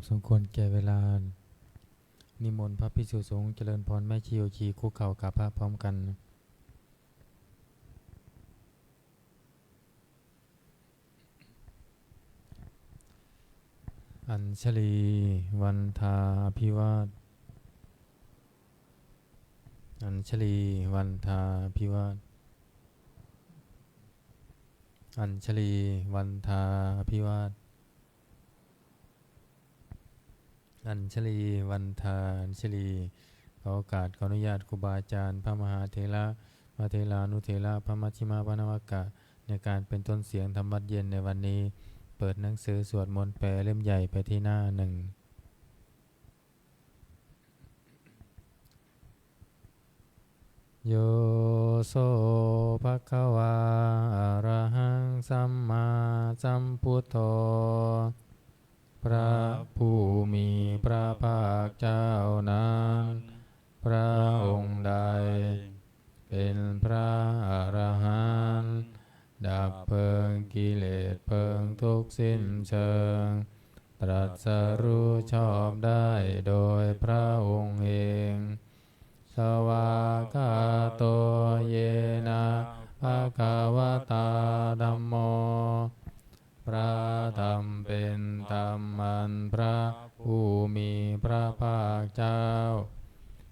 สมควรแก่เวลานิมนต์พระภิกษุสงฆ์เจริญพรแม่ชีโยคีคุกเข่ากราบพระพร้อมกันอัญชลีวันทาภิวาทอัญชลีวันทาภิวาทอัญชลีวันทาภิวาทอัญชลีวันทาอัญชลีขอโอกาสขออนุญาตครูบาอาจารย์พระมหาเถระพระเถรานุเถระพระมัชฌิมาพระนวากะในการเป็นต้นเสียงธรรมวัดเย็นในวันนี้เปิดหนังสือสวดมนต์แปลเล่มใหญ่ไปที่หน้าหนึ่งโยโสภควาอะระหังสัมมาสัมพุทโธพระผู้มีพระภาคเจ้านั้นพระองค์ใดเป็นพระอรหันต์ดับเพลิงกิเลสเพลิงทุกข์สิ้นเชิงตรัสรู้ชอบได้โดยพระองค์เองสวากขาโตเยนะภะคะวะตาธัมโมพระธรรมเป็นธรรมอันพระผู้มีพระภาคเจ้า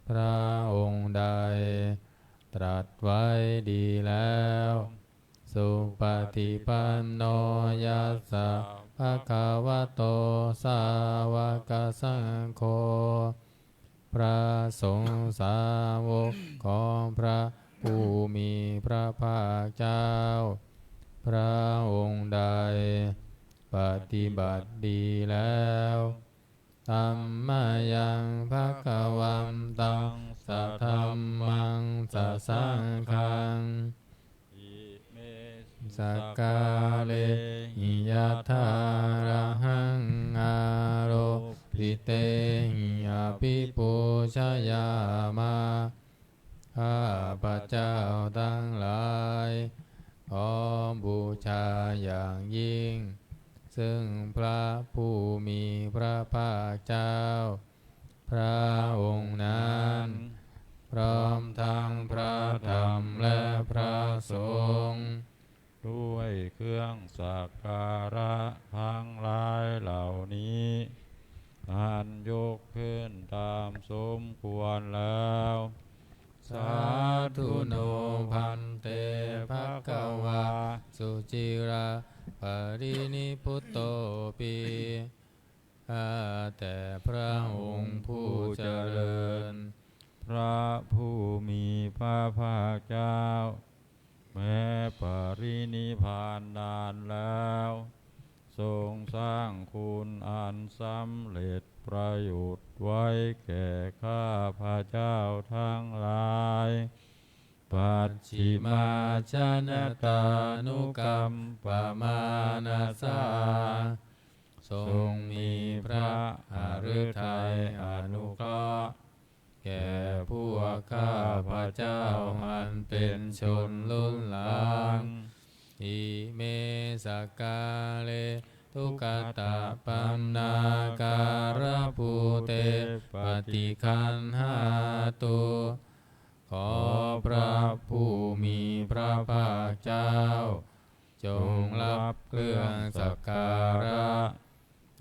พระองค์ใดตรัสไว้ดีแล้วสุปฏิปันโนยัสสะภะคะวะโตสาวกสังโฆพระสงฆ์สาวกของพระผู้มีพระภาคเจ้าพระองค์ใดปฏิบัติดีแล้วธัมมายังภคะวันตังสัทธัมมังสัสสังฆังสักกาเลหิยะถาระหังอาโรปิเตหิอภิปูชยามาข้าพระเจ้าทั้งหลายขอบูชาอย่างยิ่งซึ่งพระผู้มีพระภาคเจ้าพระองค์นั้นพร้อมทั้งพระธรรมและพระสงฆ์ด้วยเครื่องสักการะทั้งหลายเหล่านี้อันยกขึ้นตามสมควรแล้วสาธุโนพันเตภควาสุจิราภรินิพุตโตปิข้าแต่พระองค์ผู้เจริญพระผู้มีพระภาคเจ้าแม้ปรินิพพานนานแล้วทรงสร้างคุณอันสำเร็จประโยชน์ไว้แก่ข้าพระเจ้าทั้งหลายปัจฉิมาชนตานุกรรมปมานาสาทรงมีพระหฤทัยอนุเคราะห์แก่พวกข้าพระเจ้าอันเป็นชนรุ่นหลังอิเมสกาเลทุกตะปันนาการะภูเตปฏิคันหาตุขอพระผู้มีพระภาคเจ้าจงรับเครื่องสักการะ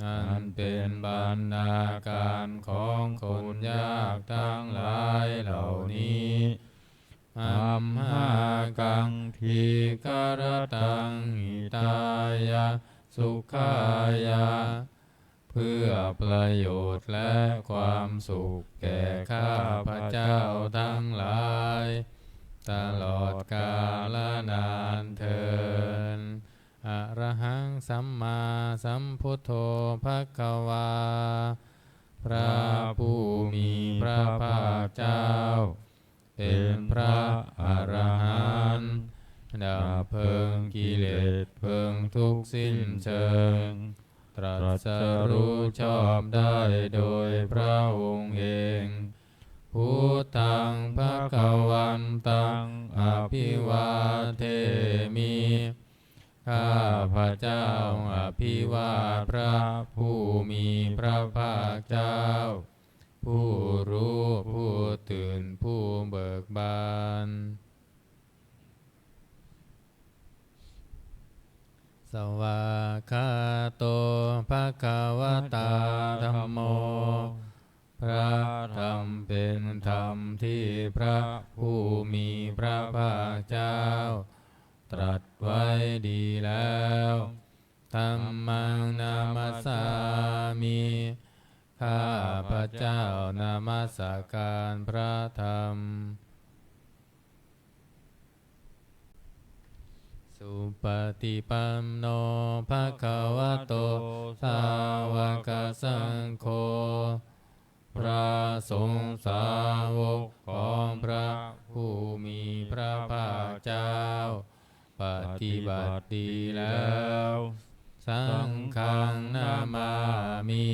อันเป็นบรรณาการของคนยากทั้งหลายเหล่านี้อัมหากังทีกรตังหิตายะสุขายะเพื่อประโยชน์และความสุขแก่ข้าพระเจ้าทั้งหลายตลอดกาลนานเทอญอะระหังสัมมาสัมพุทโธภควาพระผู้มีพระภาคเจ้าเป็นพระอรหันต์ดับเพลิงกิเลสเพลิงทุกข์สิ้นเชิงตรัสรู้ชอบได้โดยพระองค์เองพุทธังภควันตังอภิวาเทมิข้าพระเจ้าอภิวาทพระผู้มีพระภ คะวตาธัมโมพระธรรมเป็นธรรมที่พระผู้มีพระภาคเจ้าตรัสไว้ดีแล้วธัมมังนามัสสามิข้าพระเจ้านามัสการพระธรรมสุปฏิปันโนภะคะวะโตสาวกสังโฆพระสงฆ์สาวกของพระผู้มีพระภาคเจ้าปฏิบัติดีแล้วสังฆังนามามิ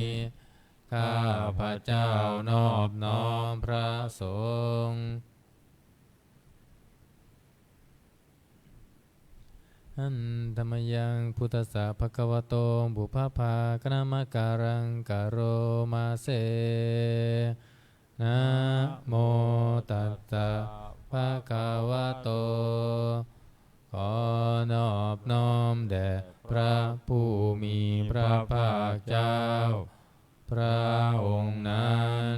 ข้าพระเจ้านอบน้อมพระสงฆ์อันธรรมยังพุทธัสสะภะคะวะโตบุพพากนามการังกโรมาเสนะโมตัสสะภะคะวะโตขอนอบน้อมแด่พระผู้มีพระภาคเจ้าพระองค์นั้น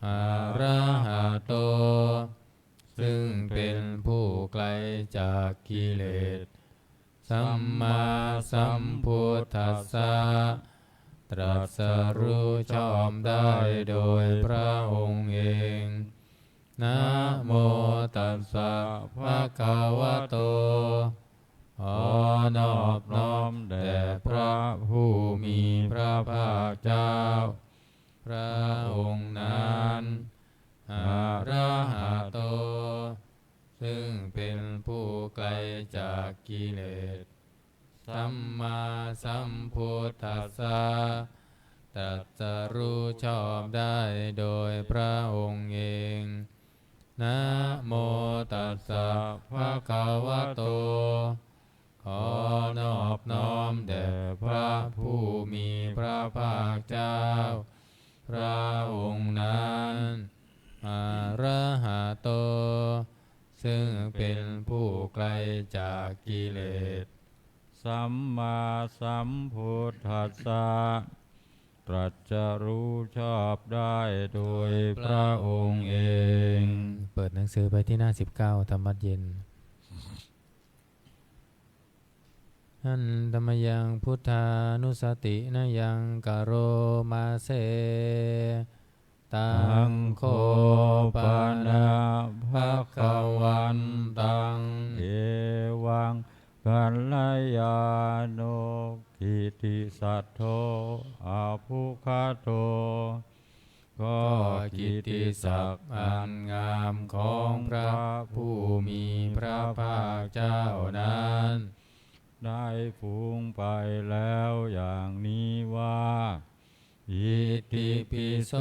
อะระหะโตซึ่งเป็นผู้ไกลจากกิเลสสัมมาสัมพุทธัสสะตรัสรู้ชอบได้โดยพระองค์เองนะโมตัสสะภะคะวะโตขอนอบน้อมแด่พระผู้มีพระภาคเจ้าพระองค์นั้นอะระหะโตซึ่งเป็นผู้ไกลจากกิเลสสัมมาสัมพุทธัสสะตรัสรู้ชอบได้โดยพระองค์เองนะโมตัสสะภะคะวะโตขอนอบน้อมแด่พระผู้มีพระภาคเจ้าพระองค์นั้นอะระหะโตซึ่งเป็นผู้ไกลจากกิเลสสัมมาสัมพุทธัสสะตรัสรู้ชอบได้โดยพระองค์เองเปิดหนังสือไปที่หน้า19ธรรมะเย็นอันธรรมยังพุทธานุสตินะยังกโรมาเสตังโคปนะภะคะวันตังเอวังกัลยาโนกิติสัทโธอาภุคโตก็กิตติศักดิ์อันงามของพระผู้มีพระภาคเจ้านั้นได้ฟูงไปแล้วอย่างนี้ว่าอิติปิโส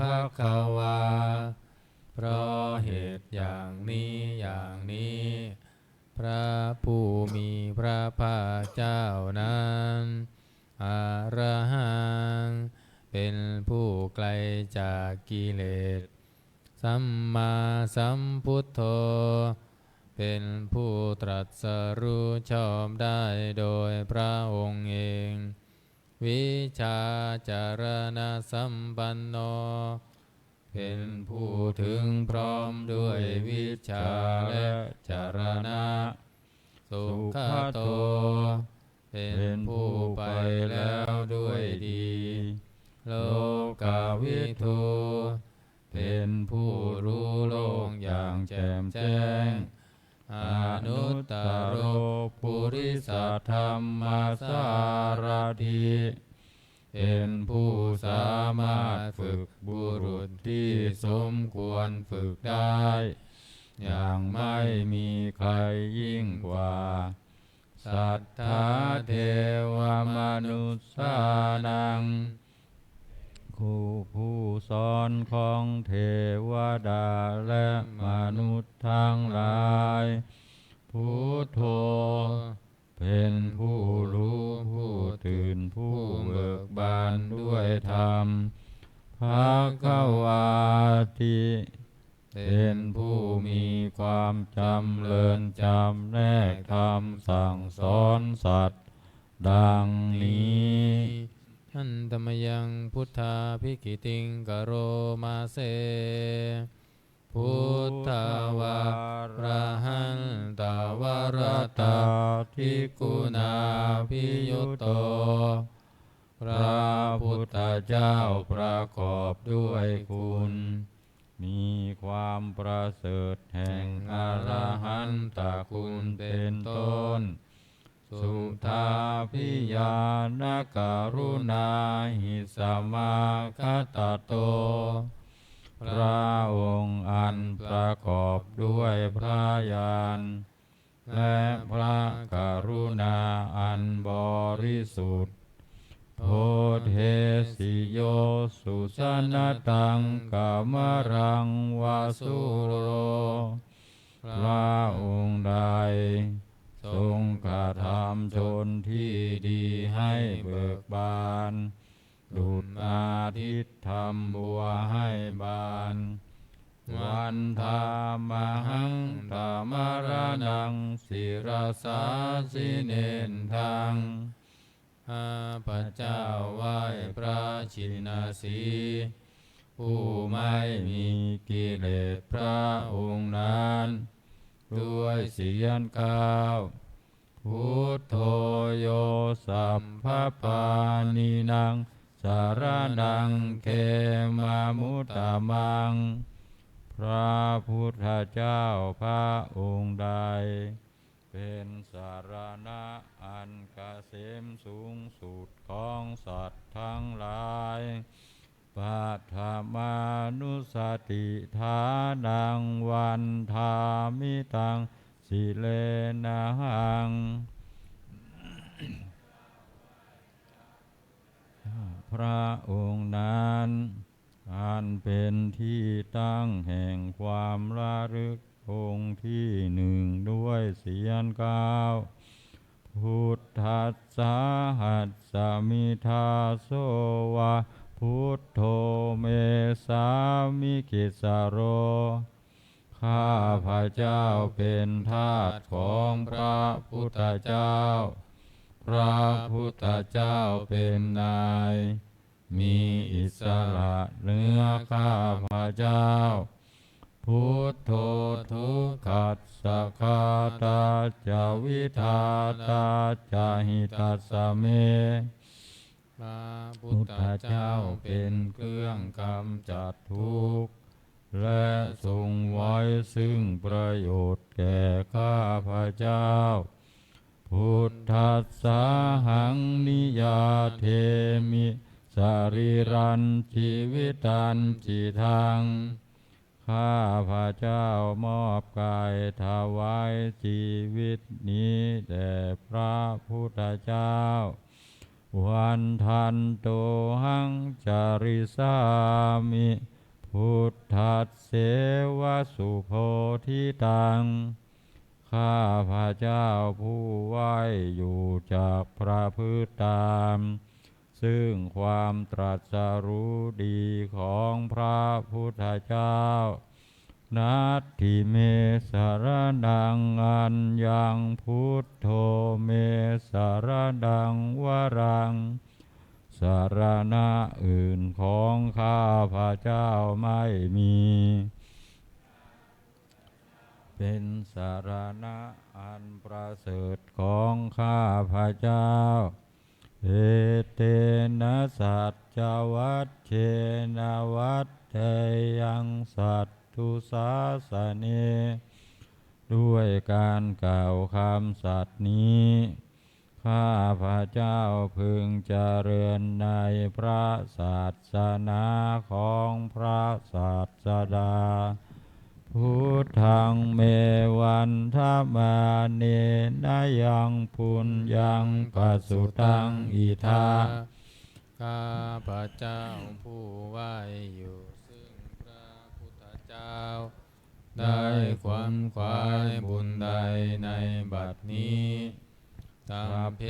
ภะคะวาเพราะเหตุอย่างนี้อย่างนี้พระผู้มีพระภาคเจ้านั้นอะระหังเป็นผู้ไกลจากกิเลสสัมมาสัมพุทโธเป็นผู้ตรัสรู้ชอบได้โดยพระองค์เองวิชาจารณะสัมปันโนเป็นผู้ถึงพร้อมด้วยวิชาและจารณะสุขโตเป็นผู้ไปแล้วด้วยดีโลกาวิทูเป็นผู้รู้โลกอย่างแจ่มแจ้งอนุตตโรปุริสธรรมสารถิเป็นผู้สามารถฝึกบุรุษที่สมควรฝึกได้อย่างไม่มีใครยิ่งกว่าสัทธาเทวมนุสสานังคู่ผู้สอนของเทวดาและมนุษย์ทั้งหลายพุทโธเป็นผู้รู้ผู้ตื่นผู้เบิกบานด้วยธรรมภควาทิเป็นผู้มีความจำเริญจำแนกธรรมสั่งสอนสัตว์ดังนี้ อันตมยังพุทธาภิกิติงกโรมาเสพุทธวาระหันตาวรตาทิกุณาภิยุตโตพระพุทธเจ้าประกอบด้วยคุณมีความประเสริฐแห่งอรหันตคุณเป็นต้นสุทาพิยานการุณาหิสมาคตโตพระองค์อันประกอบด้วยพระญาณและพระกรุณาอันบริสุทธิ์โพเทสิโยสุสนตังกามรังวาสุโรพระองค์ใดทรงกระทำชนที่ดีให้เบิกบานดุจอาทิตย์ทำบัวให้บานวันธามหังธามรณังศิรสาสิเนนทังข้าพระเจ้าไหว้พระชินสีห์ผู้ไม่มีกิเลสพระองค์นั้นด้วยเสียงกล่าวพุทโธโยสัพพปานินังสารนังเขมามุตตมังพระพุทธเจ้าพระองค์ใดเป็นสารณะอันเกษมสูงสุดของสัตว์ทั้งหลายปัฏฐามานุสติฐานังวันธามิตังสิเลนะหังพระองค์นั้นอันเป็นที่ตั้งแห่งความระลึกองค์ที่หนึ่งด้วยเสียงกล่าวพุทธัสสะหัสสมิทาโสวะพุทโธเมสามิกิสโรข้าพระเจ้าเป็นทาสของพระพุทธเจ้าพระพุทธเจ้าเป็นนายมีอิสระเหนือข้าพระเจ้าพุทโธทุกขัสสะคาตาจาวิทาตาจาหิตัสสะเมพระพุทธเจ้าเป็นเครื่องกำจัดทุกข์และทรงไว้ซึ่งประโยชน์แก่ข้าพระเจ้าพุทธัสสะหังนิยาเทมิสรีรันชีวิตันจิทังข้าพระเจ้ามอบกายถวายชีวิตนี้แด่พระพุทธเจ้าวันทันโตหังจาริสามิพุทธัสเสวสุโพธิตังข้าพระเจ้าผู้ไหวอยู่จากพระพฤติตามซึ่งความตรัสรู้ดีของพระพุทธเจ้านัตถิเมสารนังอัญญังพุทโธเมสารนังวรังสารณะอื่นของข้าพระเจ้าไม่มีเป็นสารณะอันประเสริฐของข้าพระเจ้าเอเตนะสัจจวัตเชนะวัตเทยังสัตตุสาสเนด้วยการกล่าวคำสัตย์นี้ข้าพระเจ้าพึงเจริญในพระศาสนาของพระศาสดาพุทธังเมวันธรรมาเนนะยังปุญญังปัสสุตังอิทาข้าพระเจ้าผู้ไหวอยู่ซึ่งพระพุทธเจ้าได้ขวนขวายบุญใดในบัดนี้สัพเพ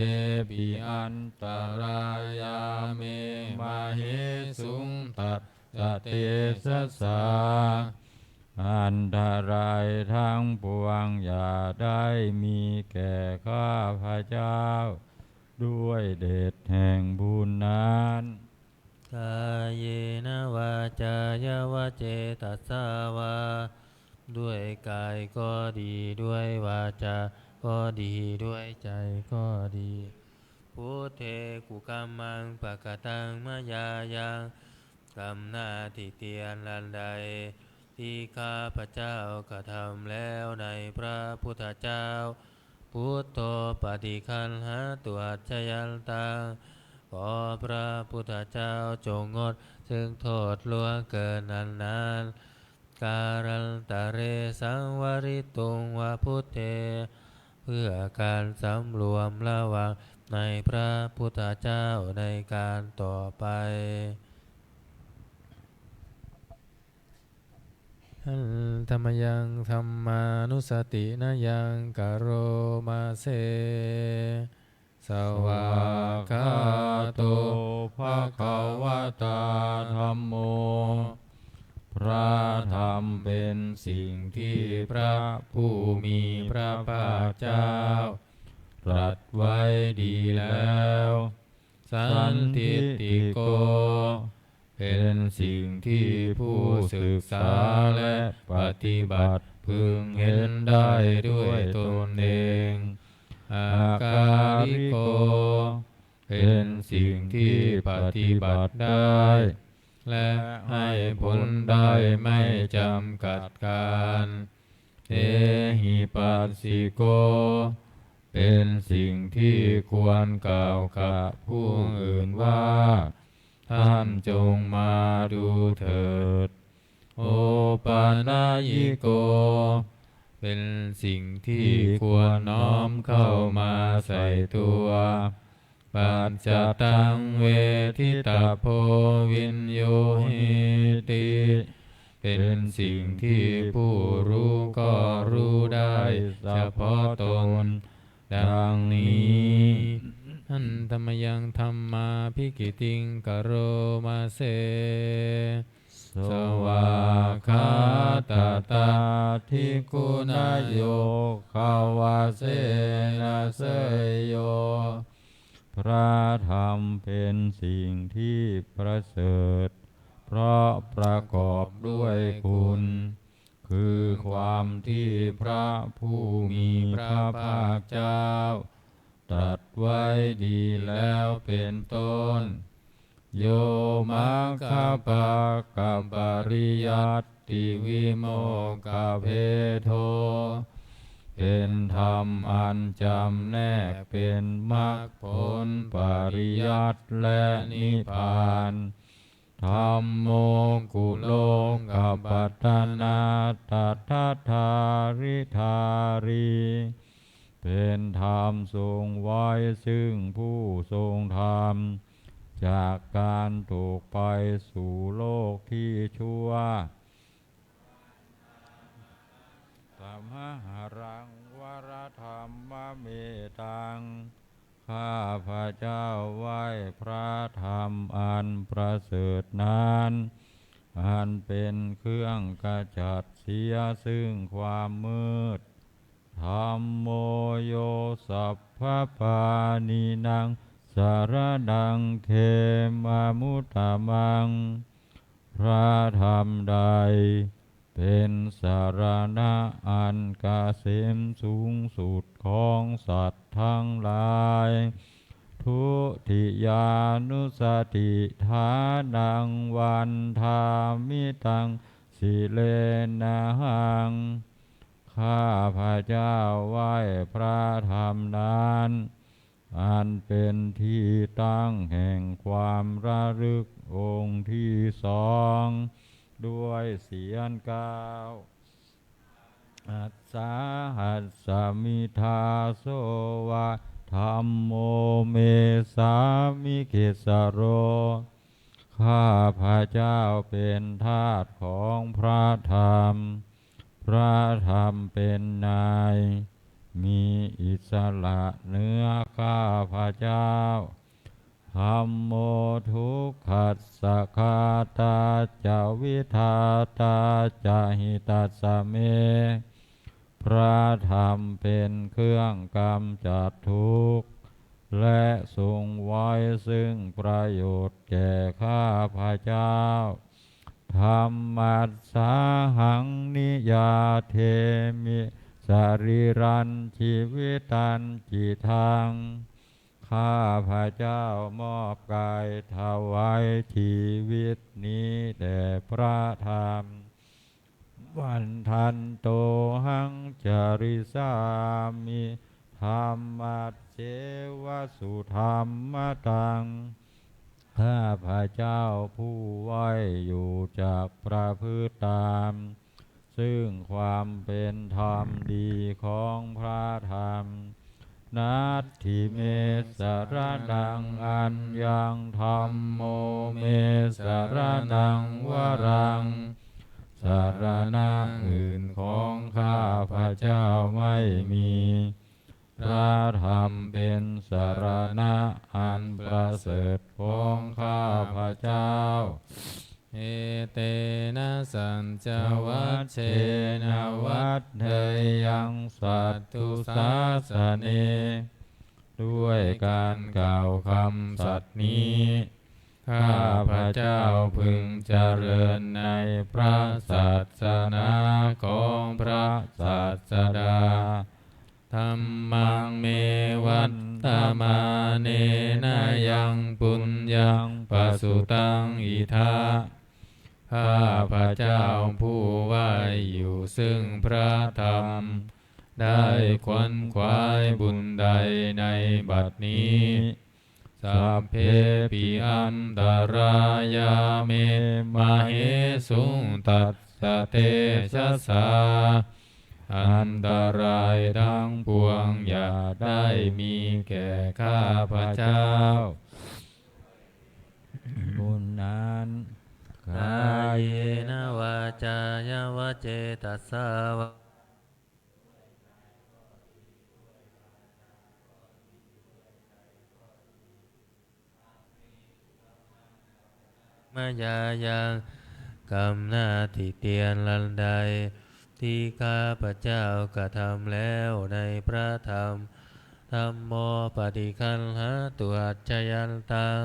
ปิอันตรายาเมมาเหสุงตัสสะเตสะสาอันตรายทั้งปวงอย่าได้มีแก่ข้าพระเจ้า ด้วยเดชแห่งบุญนั้นกายเยนะวาจายาวะเจตัสสาวาด้วยกายก็ดีด้วยวาจาก็ดีด้วยใจก็ดีพุทเทกุกัมมังปะกตังมะยายังกรรมหน้าที่เตียนลันใดที่ข้าพระเจ้ากระทำแล้วในพระพุทธเจ้าพุทโธปฏิคันหาตัวชยันตังขอพระพุทธเจ้าจงงดซึ่งโทษล่วงเกินนานการันตะเรสังวริตุงวาพุทเทเพื่อการสำรวมระวังในพระพุทธเจ้าในการต่อไปธรรมยังธรรมานุสตินะยังกโรมาเสสวากขาโตภะคะวะตาธัมโมพระธรรมเป็นสิ่งที่พระผู้มีพระภาคเจ้าตรัสไว้ดีแล้วสันทิฏฐิโกเป็นสิ่งที่ผู้ศึกษาและปฏิบัติพึงเห็นได้ด้วยตนเองอากาลิโกเป็นสิ่งที่ปฏิบัติได้และให้ผลได้ไม่จำกัดการเอหิปัสสิโกเป็นสิ่งที่ควรกล่าวกับผู้อื่นว่าท่านจงมาดูเถิดโอปานายิโกเป็นสิ่งที่ควรน้อมเข้ามาใส่ตัวปัจจตังเวทิตาโพวินโยหิติเป็นสิ่งที่ผู้รู้ก็รู้ได้เฉพาะตนดังนี้อันธรรมยังธรรมาภิกิติงกโรมาเสสวากขาตตาทิกุณโยขาวาเสนาเสยโยพระธรรมเป็นสิ่งที่ประเสริฐเพราะประกอบด้วยคุณคือความที่พระผู้มีพระภาคเจ้าตรัสไว้ดีแล้วเป็นต้นโยมัคคปะกัปปริยัตติวิโมกขเพโทเป็นธรรมอันจำแนกเป็นมรรคผลปริยัติและนิพพานธัมโมกุโลกัปปัตตนาตัทธัทธาริธารีเป็นธรรมทรงไว้ซึ่งผู้ทรงธรรมจากการถูกไปสู่โลกที่ชั่วสัมหารังวรธรรมเมตังข้าพระเจ้าไหว้พระธรรมอันประเสริฐนั้นอันเป็นเครื่องกำจัดเสียซึ่งความมืดธัมโมโยสัพพปานินังสารนังเขมามุตตมังพระธรรมใดเป็นสารณะอันเกษมสูงสุดของสัตว์ทั้งหลายทุติยานุสติฐานังวันธามิตังสิเลนะหังข้าพระเจ้าไหว้พระธรรมนั้นอันเป็นที่ตั้งแห่งความระลึกองค์ที่สองด้วยเสียงกล่าวอัสสาหัสสมิทาโสวะธัมโมเมสามิเกสโรข้าพระเจ้าเป็นทาสของพระธรรมพระธรรมเป็นนายมีอิสระเหนือข้าพระเจ้าธัมโมทุกขัสสะคาตาจาวิทาตาจาหิตัสสะเมพระธรรมเป็นเครื่องกำจัดทุกข์ และทรงไว้ซึ่งประโยชน์แก่ข้าพระเจ้าธรรมัสสาหังนิยาเทมิสรีรันชีวิตันจิตังข้าพระเจ้ามอบกายถวายชีวิตนี้แด่พระธรรมวันทันโตหังจาริสามิธรรมัสเสวสุธรรมตังข้าพระเจ้าผู้ไว้อยู่จากประพฤติตามซึ่งความเป็นธรรมดีของพระธรรมนัตถิเมสรนังอัญญังธัมโมเมสรนังวรังสารณะอื่นของข้าพระเจ้าไม่มีพระธรรมเป็นสารณะอันประเสริฐของข้าพระเจ้าเอเตนะสัญจวัชเชนะวัดเทยังสัตตุสาสเนด้วยการกล่าวคำสัตย์นี้ข้าพระเจ้าพึงเจริญในพระศาสนาของพระศาสดาธัมมังเมวัตตมาเนนะยังปุญญังปสุตังอิทาข้าพระเจ้าผู้ไว้อยู่ซึ่งพระธรรมได้ขวนขวายบุญใดในบัดนี้สัพเพปิอันตรายาเมมาเหสุงตัสสะเตชะสาอันตรายทั้งปวงอย่าได้มีแก่ข้าพระเจ้าบุญนั้นกายเยนะวาจายวเจตัสสาวะมายายังกำหน้าที่เตียนลันใดที่ข้าพระเจ้ากระทำแล้วในพระธรรมธัมโมปฏิคันหาตุอัจฉยันตัง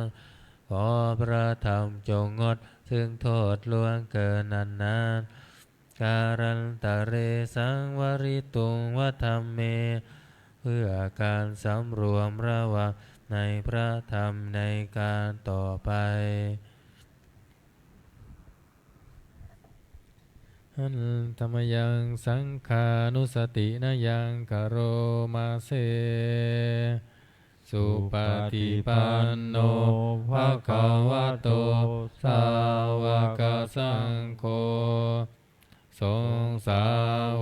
ขอพระธรรมจงงดซึ่งโทษล่วงเกินนานนานการันตะเรสังวริตุงวัฒมเมเพื่อการสำรวมระวังในพระธรรมในการต่อไปหันธรรมยังสังขานุสตินะยังกโรมาเสสุปฏิปันโนภะคะวะโตสาวกสังโฆสงฆ์สา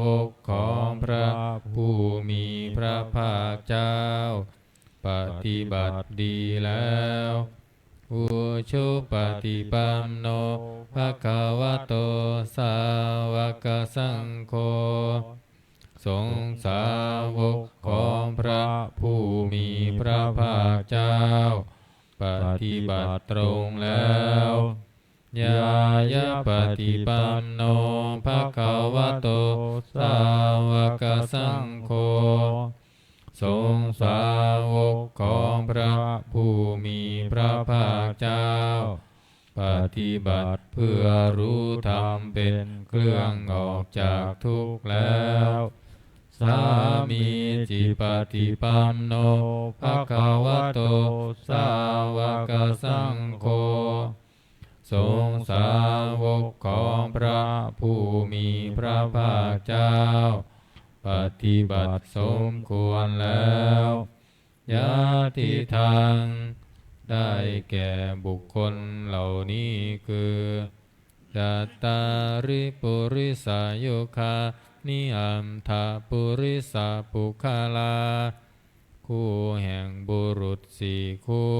วกของพระผู้มีพระภาคเจ้าปฏิบัติดีแล้วอุชุปฏิปันโนภะคะวะโตสาวกสังโฆสงฆ์สาวกของพระผู้มีพระภาคเจ้าปฏิบัติตรงแล้วยายะปฏิปันโนภะคะวะโตสาวกสังโฆสงฆ์สาวกของพระผู้มีพระภาคเจ้าปฏิบัติเพื่อรู้ธรรมเป็นเครื่องออกจากทุกข์แล้วสามีจิปฏิปันโนภะคะวะโตสาวกสังโฆสงฆ์สาวกของพระผู้มีพระภาคเจ้าปฏิบัติสมควรแล้วยะติทางได้แก่บุคคลเหล่านี้คือจัตตาริปุริสายุคานิอัมทาปุริสาปุคาลาคู่แห่งบุรุษสี่คู่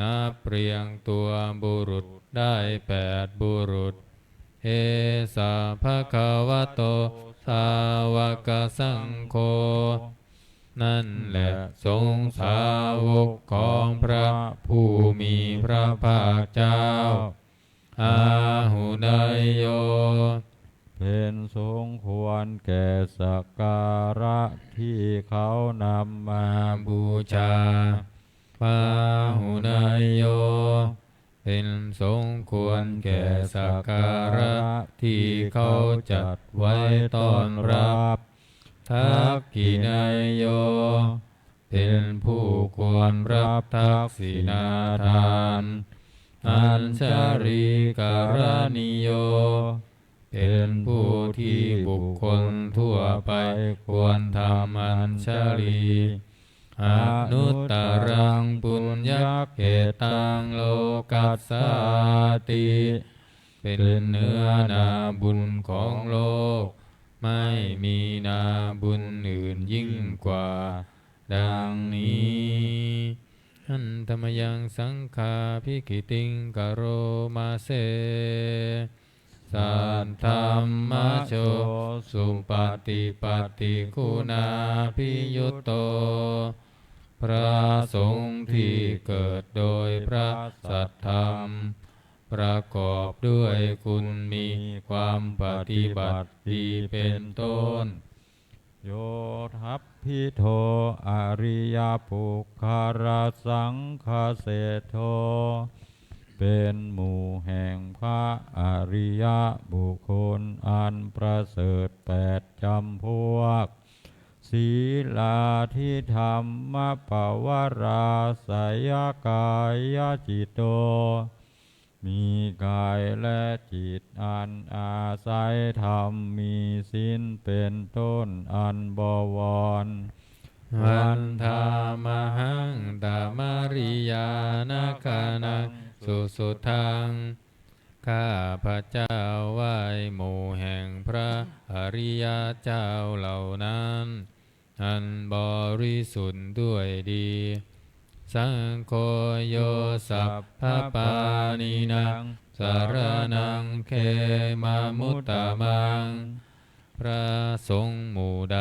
นับเรียงตัวบุรุษได้8บุรุษเอสาภะคะวะโตสาวกสังโฆนั่นแหละสงฆ์สาวกของพระผู้มีพระภาคเจ้าอาหุนายโย เป็นสมควรแก่สักการะที่เขานำมาบูชาปาหุนายโยเป็นสมควรแก่สักการะที่เขาจัดไว้ต้อนรับทักขินายโยเป็นผู้ควรรับทักษิณาทานอัญชริการณิโยเป็นผู้ที่บุคคลทั่วไปควรทำอัญชลีอนุตตรังปุญญเขตังโลกัสสาติเป็นเนื้อนาบุญของโลกไม่มีนาบุญอื่นยิ่งกว่าดังนี้หันธรรมยังสังฆาภิกขิติงกโรมาเสสัทธัมมโชสุปฏิปัตติคุณาภิยุตโตพระสงฆ์ที่เกิดโดยพระสัทธรรมประกอบด้วยคุณมีความปฏิบัติดีเป็นต้นโยทัพพิโทอริยปุคคารสังฆเสโทเป็นหมู่แห่งพระอริยบุคคลอันประเสริฐ8 จำพวกศีลาทิธรรมปวาราสยกายจิตโตมีกายและจิตอันอาศัยธรรมมีศีลเป็นต้นอันบวรวันธามหังตามาริยานาคานังสุทังข้าพระเจ้าไหว้หมู่แห่งพระอริยเจ้าเหล่านั้นอันบริสุทธิ์ด้วยดีสังโฆโยสัพพปานินังสารนังเขมามุตตะมังพระสงฆ์หมู่ใด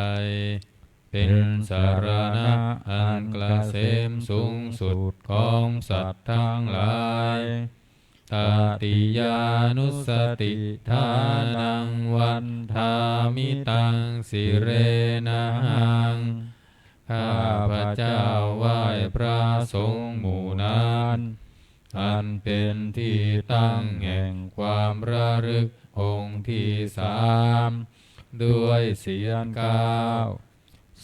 เป็นสารณะอันเกษมสูงสุดของสัตว์ทั้งหลายตติยานุสติทานังวันทามิตังสิเรนังข้าพระเจ้าไหว้พระสงฆ์หมู่นั้นอันเป็นที่ตั้งแห่งความระลึกองค์ที่3ด้วยเสียง9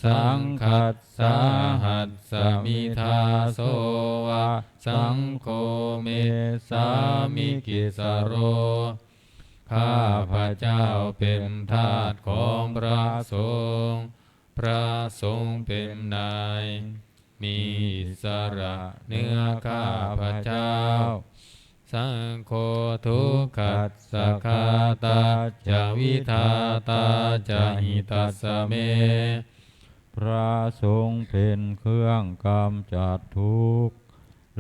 สังคัสสาหัสสมิทาโสวะสังโฆเมสามิกิสโรข้าพระเจ้าเป็นทาสของพระสงฆ์พระสงฆ์เป็นนายมีอิสระเหนือข้าพระเจ้าสังโฆทุกขัสสะคาตาจาวิทาตาจาหิตัสสะเมพระสงฆ์เป็นเครื่องกำจัดทุกข์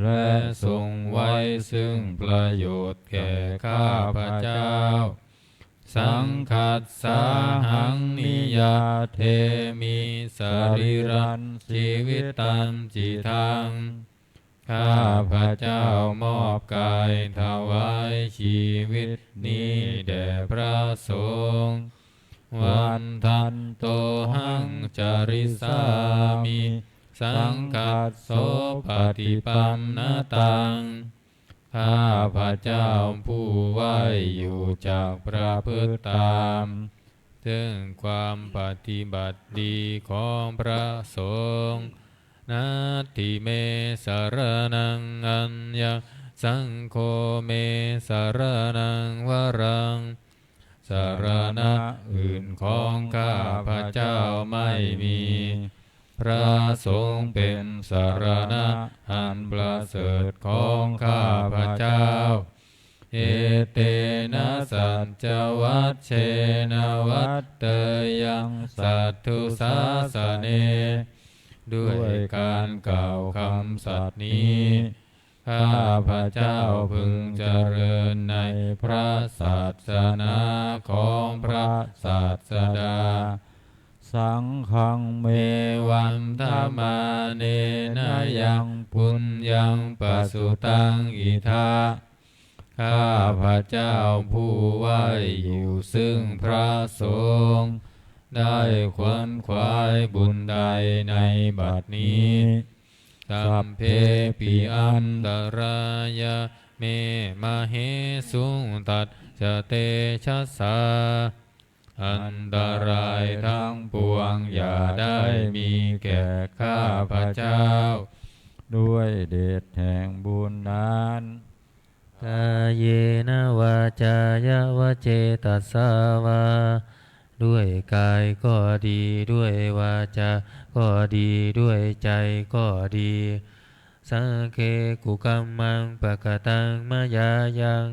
และทรงไว้ซึ่งประโยชน์แก่ข้าพระเจ้าสังคัสสาหังนิยาเทมิสรีรันชีวิตันจิตังข้าพระเจ้ามอบกายถวายชีวิตนี้แด่พระสงฆ์วันทันโตหังจาริสามิสังคัสโสปฏิปันนตังข้าพระเจ้าผู้ไหวอยู่จากพระพฤติตามถึงความปฏิบัติดีของพระสงฆ์นาทิเมสารนังอัญญสังโฆเมสารนังวรังสารณะอื่นของข้าพระเจ้าไม่มีพระสงฆ์เป็นสารณะอันประเสริฐของข้าพระเจ้าเอเตนะสัจจวัชเชนะวัตเตยังสัตถุสาสเนด้วยการกล่าวคำสัตย์นี้ข้าพระเจ้าพึงเจริญในพระศาสนาของพระศาสดาสังฆังเมวันธรรมาเนนะยังปุญญังปสุตังอิทา ข้าพระเจ้าผู้ไหวอยู่ซึ่งพระสงฆ์ได้ขวนขวายบุญใดในบัดนี้สัพเพปิอันตรายาเมมาเหสุงตัดจะเตชะสาอันตรายทั้งปวงอย่าได้มีแก่ข้าพระเจ้าด้วยเดชแห่งบุญนั้นกายเยนะวาจายะวเจตัสสาวาด้วยกายก็ดีด้วยวาจาก็ดีด้วยใจก็ดีสังเคกุกัมมังปะกตังมยายัง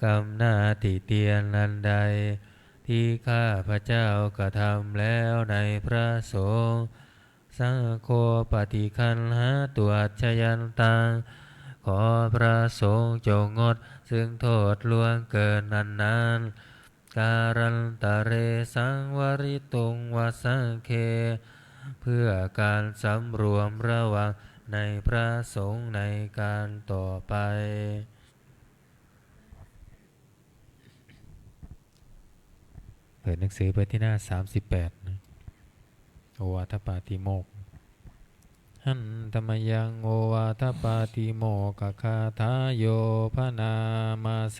กรรมหน้าติเตียนนันใดที่ข้าพระเจ้ากระทำแล้วในพระสงฆ์สังโฆปฏิคันหาตัวชยันตังขอพระสงฆ์จงงดซึ่งโทษล่วงเกินนั้นการันตะเรสังวริตุงวสังเคเพื่อการสำรวมระวังในพระสงฆ์ในการต่อไปเปิดหนังสือไปที่หน้า38นะโอวาทปาติโมกข์หันธรรมยังโอวาทปาติโมกขคาทาโยพนามาเส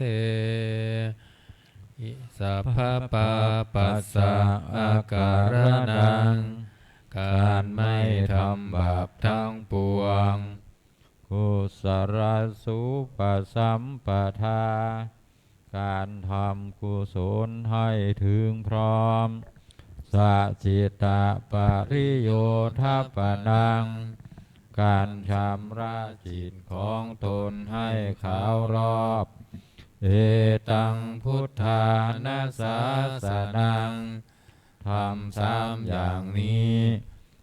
อิสัพพปาปัสสะอาการนังการไม่ทำบาปทั้งปวงกุศลสุปสัมปทาการทำกุศลให้ถึงพร้อมสัจิตะปริโยทปนังการชำระจิตของตนให้ขาวรอบเอตังพุทธานาสาสนังทำสามอย่างนี้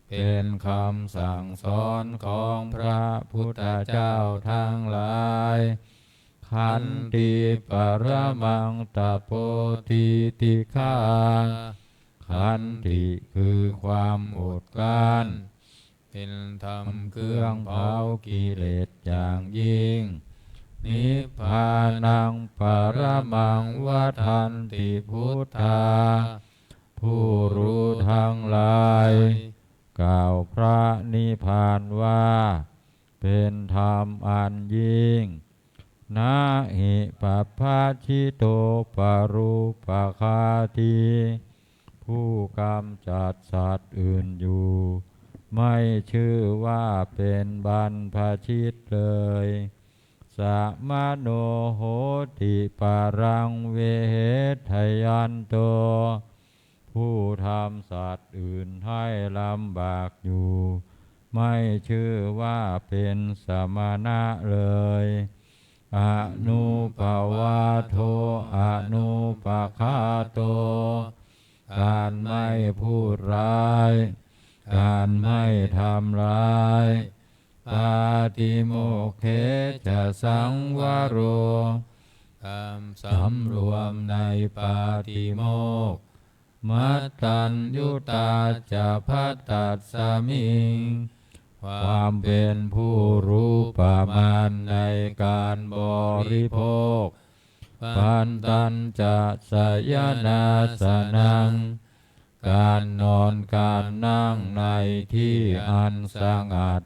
เป็นคำสั่งสอนของพระพุทธเจ้าทั้งหลายขันติปรมังตโปธิติฆาขันติคือความอดกลั้นเป็นธรรมเครื่องเผากิเลสอย่างยิ่งนิพพานังปรมังวัฏันติพุทธาผู้รู้ทั้งหลายกล่าวพระนิพพานว่าเป็นธรรมอันยิ่งนาหิปัพพาชิโตปรูปคาทีผู้กำจัดสัตว์อื่นอยู่ไม่ชื่อว่าเป็นบรรพชิตเลยสมโนโหติปารังเวเหทยันโตผู้ทำสัตว์อื่นให้ลำบากอยู่ไม่ชื่อว่าเป็นสมณะเลยอนุปวาโทอนุปคาโตการไม่พูดร้ายการไม่ทำร้ายปาติโมกเขจะสังวโรการสำรวมในปาติโมกข์มัตตัญยุตาจะพัตตัสสมิงความเป็นผู้รู้ประมาณในการบริโภคปันตัญจะสยนาสนังการนอนการนั่งในที่อันสงัด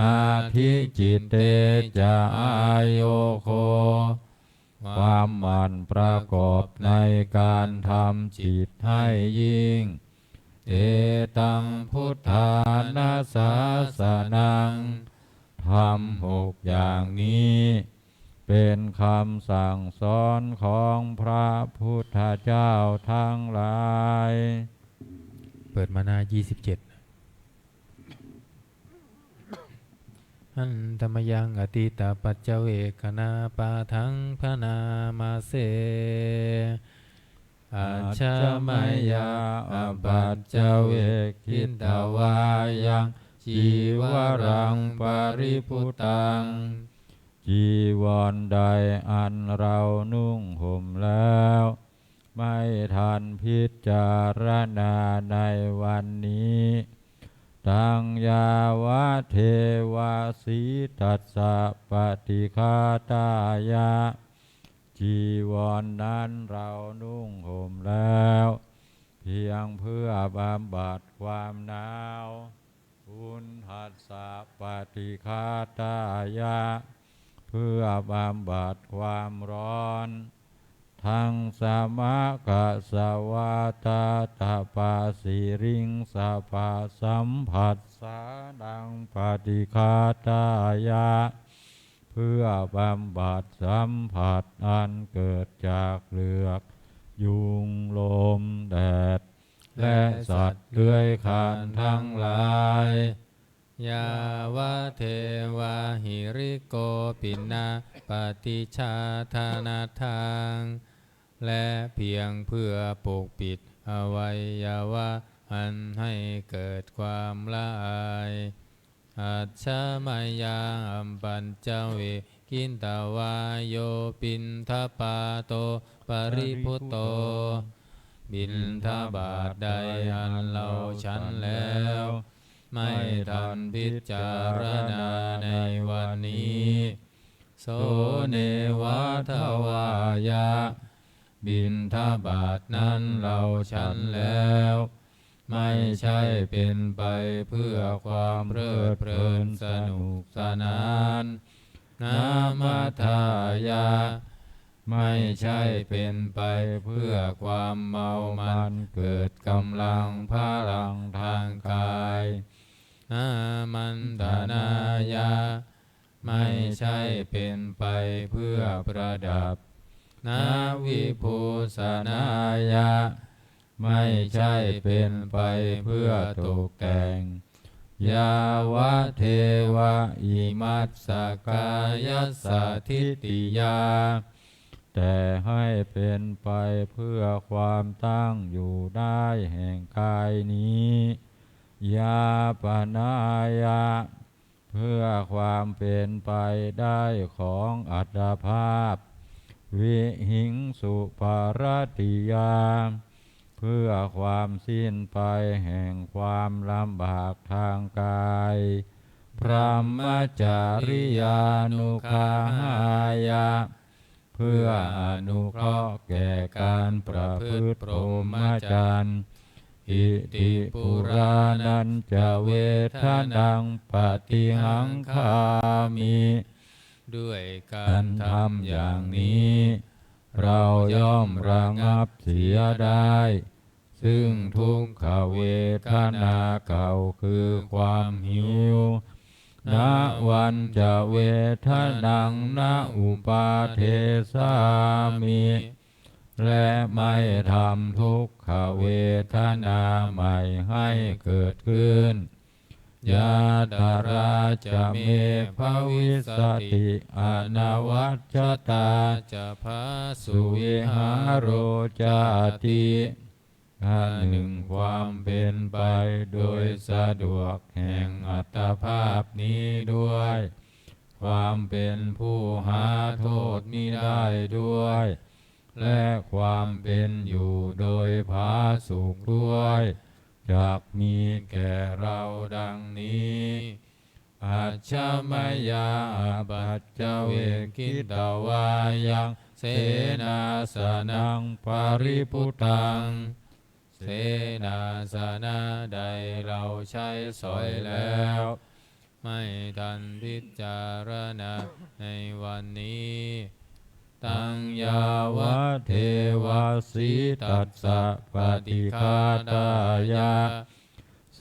อาทิจิตเตจะอายโยโคความหมั่นประกอบในการทำจิตให้ยิ่งเอตังพุทธานาสาสนังทำ6อย่างนี้เป็นคำสั่งสอนของพระพุทธเจ้าทั้งหลายเปิดมาหน้า27หันธรรมยังอติตาปัจเจเวคณาปาทังพนามาเสอาชามายาอปัจเจเวคิตาวายังจีวรังปริพุตังจีวรใดอันเรานุ่งห่มแล้วไม่ทันพิจารณาในวันนี้ตังยาวะเทวาสีตัสสะปฏิฆาตายะ จีวรนั้นเรานุ่งห่มแล้วเพียงเพื่อบำบัดความหนาวอุณหัสสะปฏิฆาตายะเพื่อบำบัดความร้อนทั้งสมะกะสวาตาตาปาสิริงสาปาสัมผัสสาดังปฏิฆาตายะเพื่อบำบัดสัมผัสอันเกิดจากเหลือกยุงลมแดดและสัตว์เลื้อยคลานทั้งหลายยาวะเทวาหิริโกปินาปฏิชาธานาทางและเพียงเพื่อปกปิดอวัยวะอันให้เกิดความละอายอัจฉมายาอัมปัญจเวกินตาวายโยปินทปาโตปริพุตโตบิณฑบาตใดอันเราฉันแล้วไม่ทันพิจารณาในวันนี้โสเนวะทวายะบิณฑบาตนั้นเราฉันแล้วไม่ใช่เป็นไปเพื่อความเพลิดเพลินสนุกสนานนามัทายะไม่ใช่เป็นไปเพื่อความเมามันเกิดกำลังพลังทางกายนามันดานายะไม่ใช่เป็นไปเพื่อประดับนาวิภูสนายะไม่ใช่เป็นไปเพื่อตกแต่งยาวะเทวะอิมัสสกายัสสทิฏฐิยาแต่ให้เป็นไปเพื่อความตั้งอยู่ได้แห่งกายนี้ยาปนายะเพื่อความเป็นไปได้ของอัตภาพวิหิงสุปารติยาเพื่อความสิ้นไปแห่งความลำบากทางกายพระมจาริยานุคาหายะเพื่ออนุเคราะห์แก่การประพฤติพรหมจรรย์อิติปุรานันจะเวทนังปฏิหังคามิด้วยการทำอย่างนี้เราย่อมระงับเสียได้ซึ่งทุกขเวทนาเก่าคือความหิวณวันจะเวทนังณอุปาเทสามิและไม่ทำทุกขเวทนาใหม่ให้เกิดขึ้นยาตาราจะเมภวิสติอนวัจจตาจะพาสุวิหารโรจาติอันหนึ่งความเป็นไปโดยสะดวกแห่งอัตภาพนี้ด้วยความเป็นผู้หาโทษมิได้ด้วยและความเป็นอยู่โดยผาสุกด้วยจักมีแก่เราดังนี้อัจฉมยาปัจจเวกิตวายังเสนาสนังปริพุตังเสนาสนะใดเราใช้สอยแล้วไม่ทันพิจารณาในวันนี้ตังยาวะเทวาสีตัสสะปฏิฆาตายะเส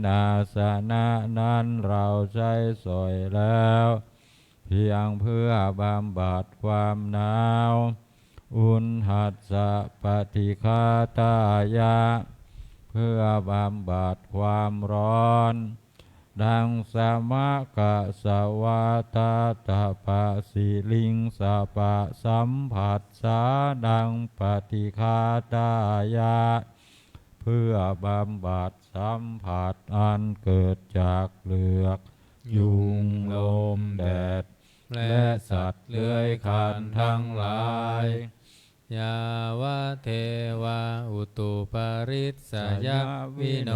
นาสนะนั้นเราใช้สอยแล้วเพียงเพื่อบำบัดความหนาวอุณหัสสะปฏิฆาตายะเพื่อบำบัดความร้อนดังสมะกะสวาตาตาปะสิลิงสาปะสัมผัสสาดังปฏิฆาตายะเพื่อบำบัดสัมผัสอันเกิดจากเหลือกยุงลมแดดและสัตว์เลื้อยคลานทั้งหลายยาวะเทวาอุตุปริสยวิโน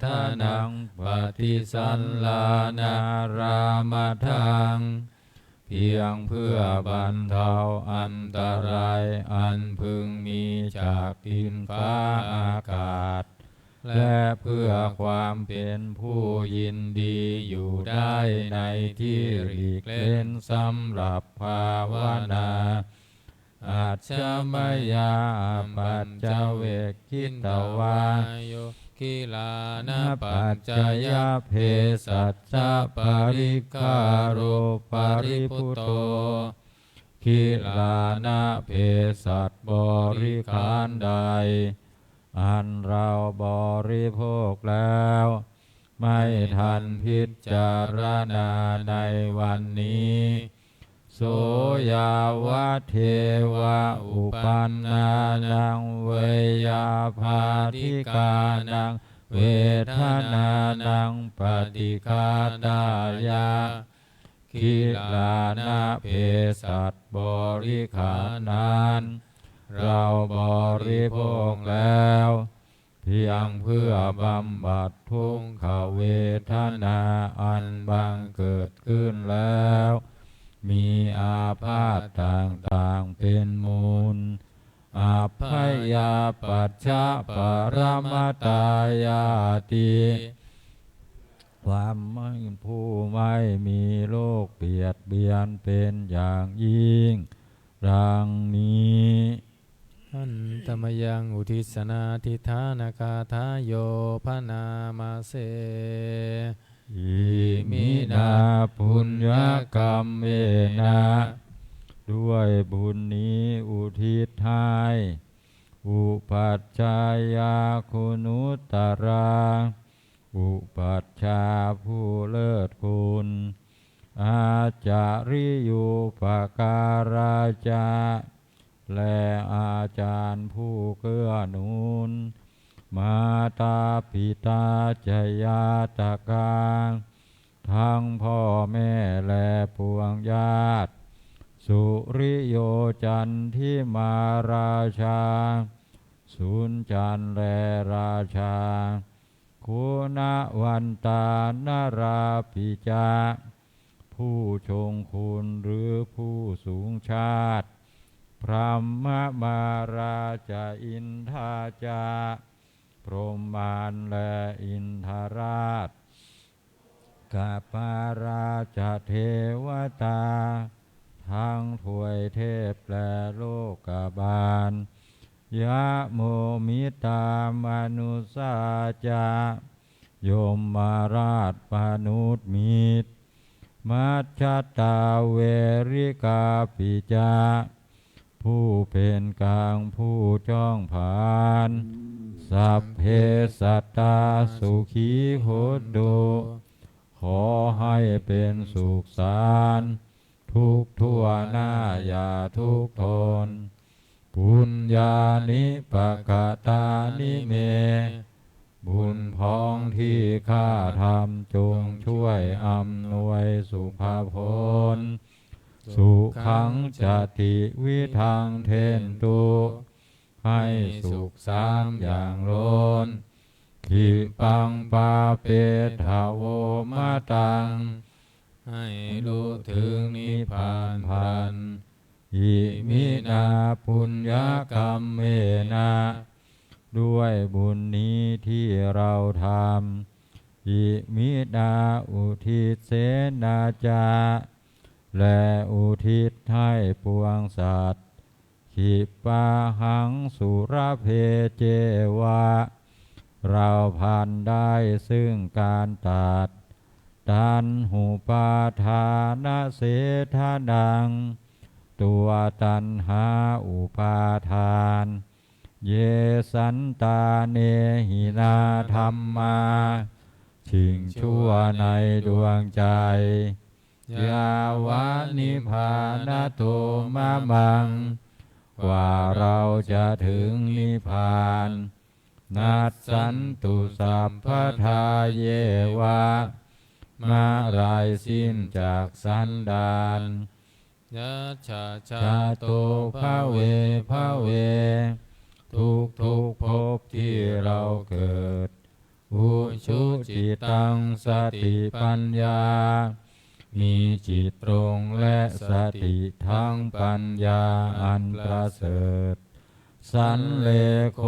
ทานังปฏิสันลานารามทัง เพียงเพื่อบรรเทาอันตรายอันพึงมีจากดินฟ้าอากาศและเพื่อความเป็นผู้ยินดีอยู่ได้ในที่หลีกเล่นสำหรับภาวนาอาจจะมยาปัจจเวกขิตวาโยคิลานะปัจจยเพสัจจปริคาโรปริพุโตคิลานะเพสัจบริขารใดอันเราบริโภคแล้วไม่ทันพิจารณาในวันนี้โสยาวะเทวะอุปันนานังเวยาภาธิกานังเวทนานังปฏิฆาตายาคิลานะเพสัตบริขารนั้นเราบริโภคแล้วเพียงเพื่อบำบัดทุกขเวทนาอันบังเกิดขึ้นแล้วมีอาพาธต่างๆเป็นมูลอาพยาปัจจปรมตายาติความไม่ผู้ไม่มีโรคเบียดเบียนเป็นอย่างยิ่งดังนี้อันตมยังอุทิศนาทิธานาคาทาโยพนามาเสอิมินาปุญญกรรมเมนะด้วยบุญนี้อุทิศให้อุปัชฌายาคุณุตตราอุปัชฌาย์ผู้เลิศคุณอาจาริยุปการาจาและอาจารย์ผู้เกื้อหนุนมาตาปิตาจยาตกาทั้งพ่อแม่และปวงญาติสุริโยจันทิมาราชาสุนจันและราชาคุณวันตานราปิจาผู้ชงคุณหรือผู้สูงชาติพรหมมาราชาอินทาจาพรหมานและอินทราชกาปาราชเทวตาทั้งถวยเทพและโลกบาลยะโมมิตามนุสาจายมมาราชปนุษมิตรมัจจตาเวริกาปิจาผู้เป็นกลางผู้จ้องผานสัพเพสัตตาสุขีโหตุขอให้เป็นสุขสารทุกทั่วหน้าอย่าทุกทนปุญญานิปกตานิเมบุญพ้องที่ข้าทำจงช่วยอำนวยสุภาพลสุขังจติวิทังเทนตุให้สุขสามอย่างล้นขิปังปาเปทาโวมาตังให้รู้ถึงนิพพานพันอิมินาปุญญกรรมเมนะด้วยบุญนี้ที่เราทำอิมินาอุทิศเสนาจาและอุทิศให้ปวงสัตว์ขิปาหังสุรเพเจวะเราพันได้ซึ่งการตัดตันหูปาทานะเสทานังตัวตันหาอุปาทานเยสันตาเนหินาธรรมาชิงชั่วในดวงใจยาวานิพานะโตมะมังกว่าเราจะถึงนิพพานนัสสันตุสัพพทาเยวะมาลายสิ้นจากสันดานยัจฉาชาโตภะเวภะเวทุกภพที่เราเกิดอุชุจิตังสติปัญญา มีจิตตรงและสติทั้งปัญญาอันประเสริฐสันเลโค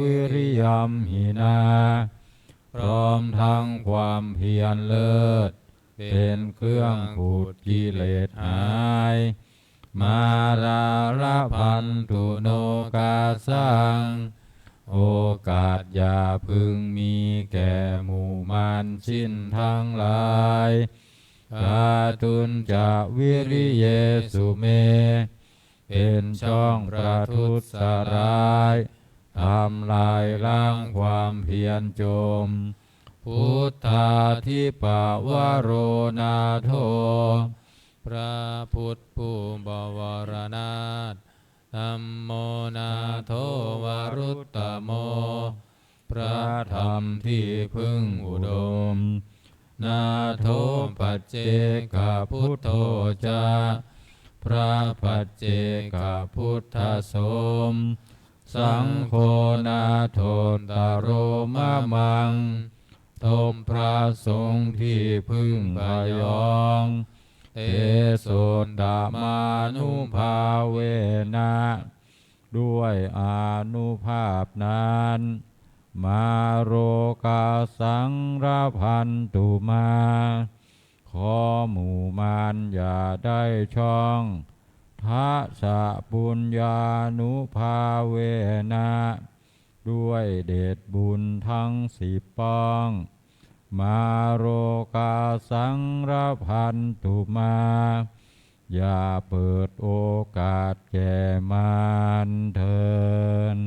วิริยัมหินาพร้อมทั้งความเพียรเลิศเป็นเครื่องขูดกิเลสหายมาราละพันตุโนกาสังโอกาสอย่าพึงมีแก่หมู่มารสิ้นทั้งหลายกาตุนจะวิริเยสุเมเป็นช่องประทุษร้ายทำลายล้างความเพียรจมพุทธาธิปวโรนาโถพระพุทธผู้บวรนาถธัมโมนาโทวรุตตโมพระธรรมที่พึ่งอุดมนาโทปัจเจกพุทโธจาพระปัจเจกพุทธสมสังโฆนาโทตโรมะมังทมพระสงฆ์ที่พึ่งพยองเตโสดามานุภาเวนะด้วยอานุภาพนั้นมาโรกาสังรพันตุมาขอหมู่มารอย่าได้ช่องทัสสะปุญญานุภาเวนะด้วยเดชบุญทั้ง10ป้องมาโรกาสังรพันตุมาอย่าเปิดโอกาสแก่มารเถิด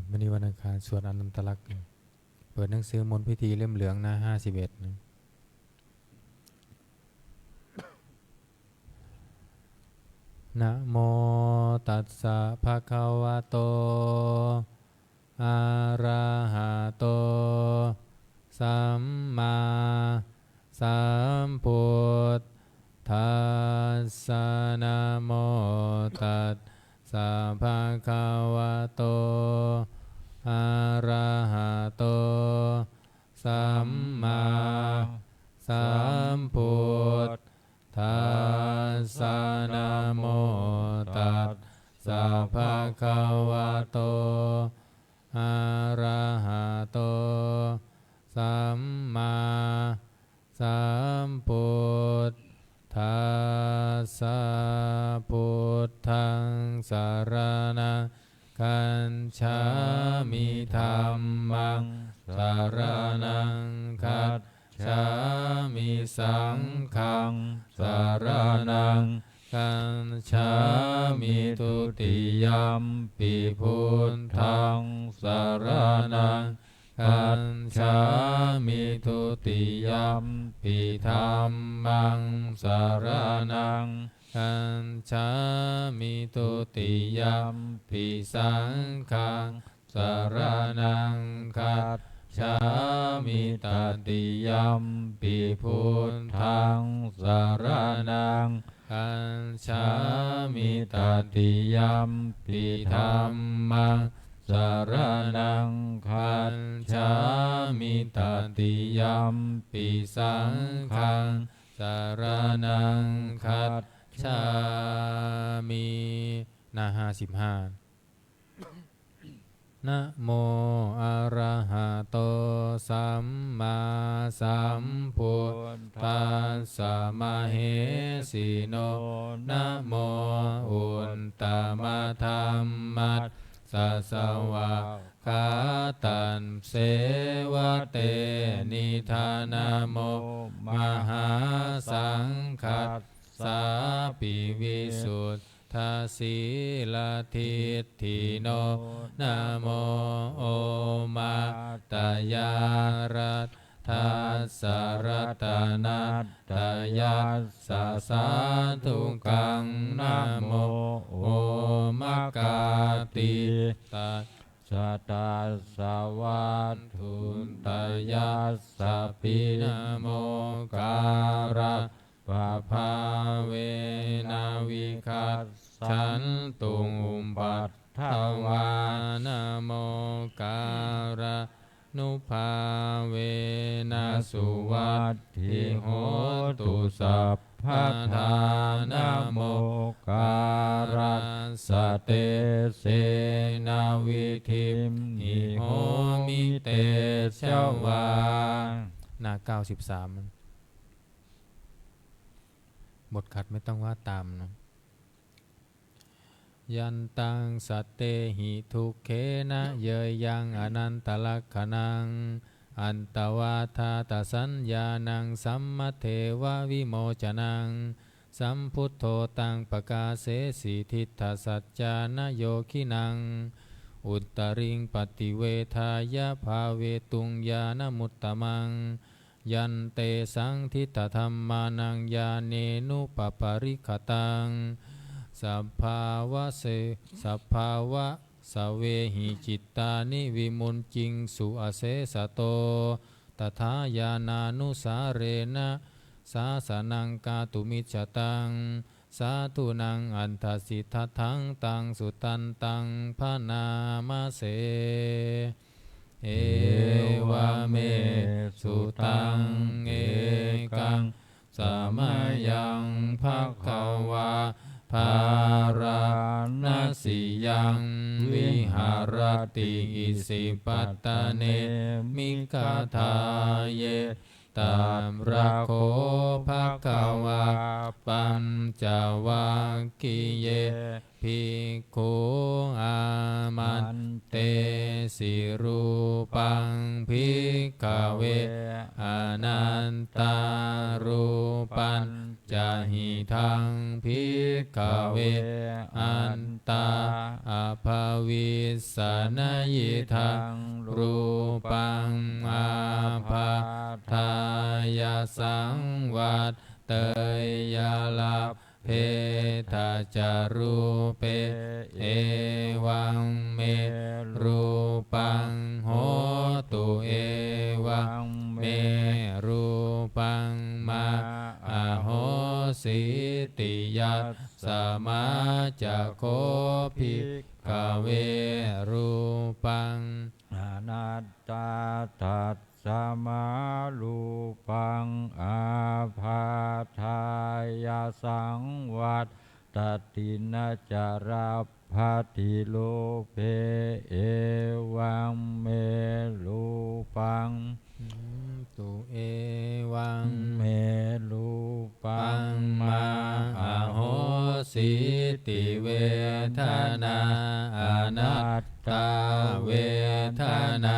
วันนี้วันอังคารสวดอนันตลักษณ์เปิดหนังสือมนต์พิธีเล่มเหลืองหน้า51นะโมตัสสะภะคะวะโตอะระหะโตสัมมาสัมพุทธัสสะนะโมตัสสะภะคะวะโตอะระหะโตสัมมาสัมพุทธัสสะนะโมตัสสะภะคะวะโตอะระหะโตสัมมาสัมพุทธัสสะพุทธังสรณังคัจฉามิธัมมังสรณังคัจฉามิสังฆังสรณังคัจฉามิทุติยัมปิพุทธังสรณังคัจฉามิทุติยัมปิธัมมังสรณังคัจฉามิทุติยัมปิสังฆังสรณังคัจฉามิตติยัมปิพุทธังสรณังคัจฉามิตติยัมปิธัมมังสรณังคัจฉามิตติยัมปิสังฆังสรณังคัจฉามิหน้า55นะโมอะระหะโตสัมมาสัมพุทธัสสะมะเหสิโนนะโมอุตตมะธัมมัสสะสวะคาตันเสวะเตนิธานะโมมหาสังฆัสสะปิวิสุทธาสีลทิฏฐิโนนะโมโอมาตยารัตทัสสะรัตนัตตยัสสะสาธุกังนะโมโอมกาติตัสสะตัสสะวัตถุตยัสสะปินะโมการะปะภาเวนะวิคัสฉันตุงอุปัฏฐวานะโมการะ นุภาเวนะสุวัตถิโหตุสัพพทานะโมการัสเตเสนาวิธิมหิโหมิเตชวาหน้า93บทขัดไม่ต้องว่าตามนะยันตังสัตเตหิทุกเขนะเยยยังอนันตลักขณังอันตวาทาตสัญญานังสัมมเทววิโมจนังสัมพุทโธตังปกาเสสิทิฏฐสัจจานโยคินังอุตตริงปฏิเวทายะภาเวตุงญาณมุตตมังยันเตสังทิฏฐธรรมานังญาเนนุปปาริขตังสัพพาวะเสสัพพาวะสเวหิจิตตานิวิมุนจิงสุอเสสโตตถาญาณานุสาเรนะสาสนังกาตุมิจฉตังสาธุนังอันทสิทธทังตังสุตันตังพะนามาเสเอวะเมสุตังเอกังสมัยยังภควาภาราณสิยังวิหารติอิสิปัตตเนมิกทาเยตามราโคภควาปัญจวัคคีเยภิกขุอามันเตสิรูปังภิกขเวอนันตารูปัญจหิทังภิกขเวอันตาอภวิสสนยิทังรูปังอาภาทายสังวัตเตยลาเพทาจารูเปเอวังเมรูปังโหตุเอวังเมรูปังมาอโหสิติยัสสมาจะโคภิกขเวรูปังอนัตตาตัสสมารูปังอาภาทายสังวัตตตินะจาราภาติโลเภเอวังเมรูปังตุเอวังเมรูปังมาอโหสิติเวทนาอนัตตาเวทนา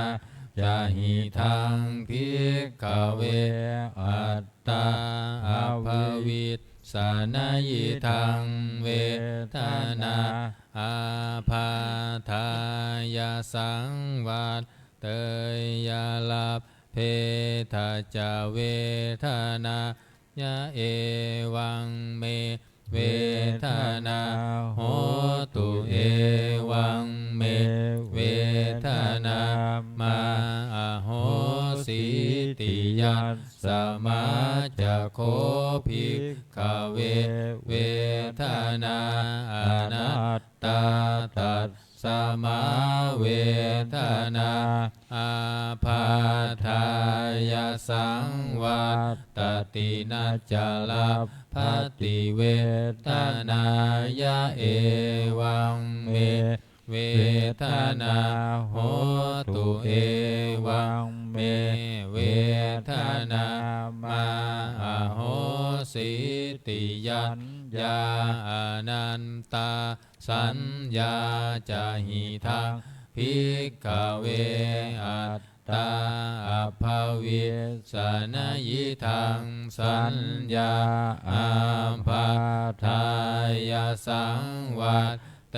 จาหิทังภิกขเวอัตตาอภวิสสนยิทังเวทนาอาภาทายสังวัตเตยลาเพทาจาเวทนายะเอวังเมเวทนาโหตุเอวังเมเวทนามาอโหสิติยัสสมาจะโคภิกขเวเวทนาอนัตตาตัสสมาเวทนาอาภาทายสังวัตตตินะจาลาภติเวทนายะเอวังเมเวทนาโหตุเอวังเมเวทนามาอโหสิติยัญญาอนันตาสัญญาจาหิทังภิกขเวอัตตาอภวิสสนยิทังสัญญาอาภาทายสังวัตเต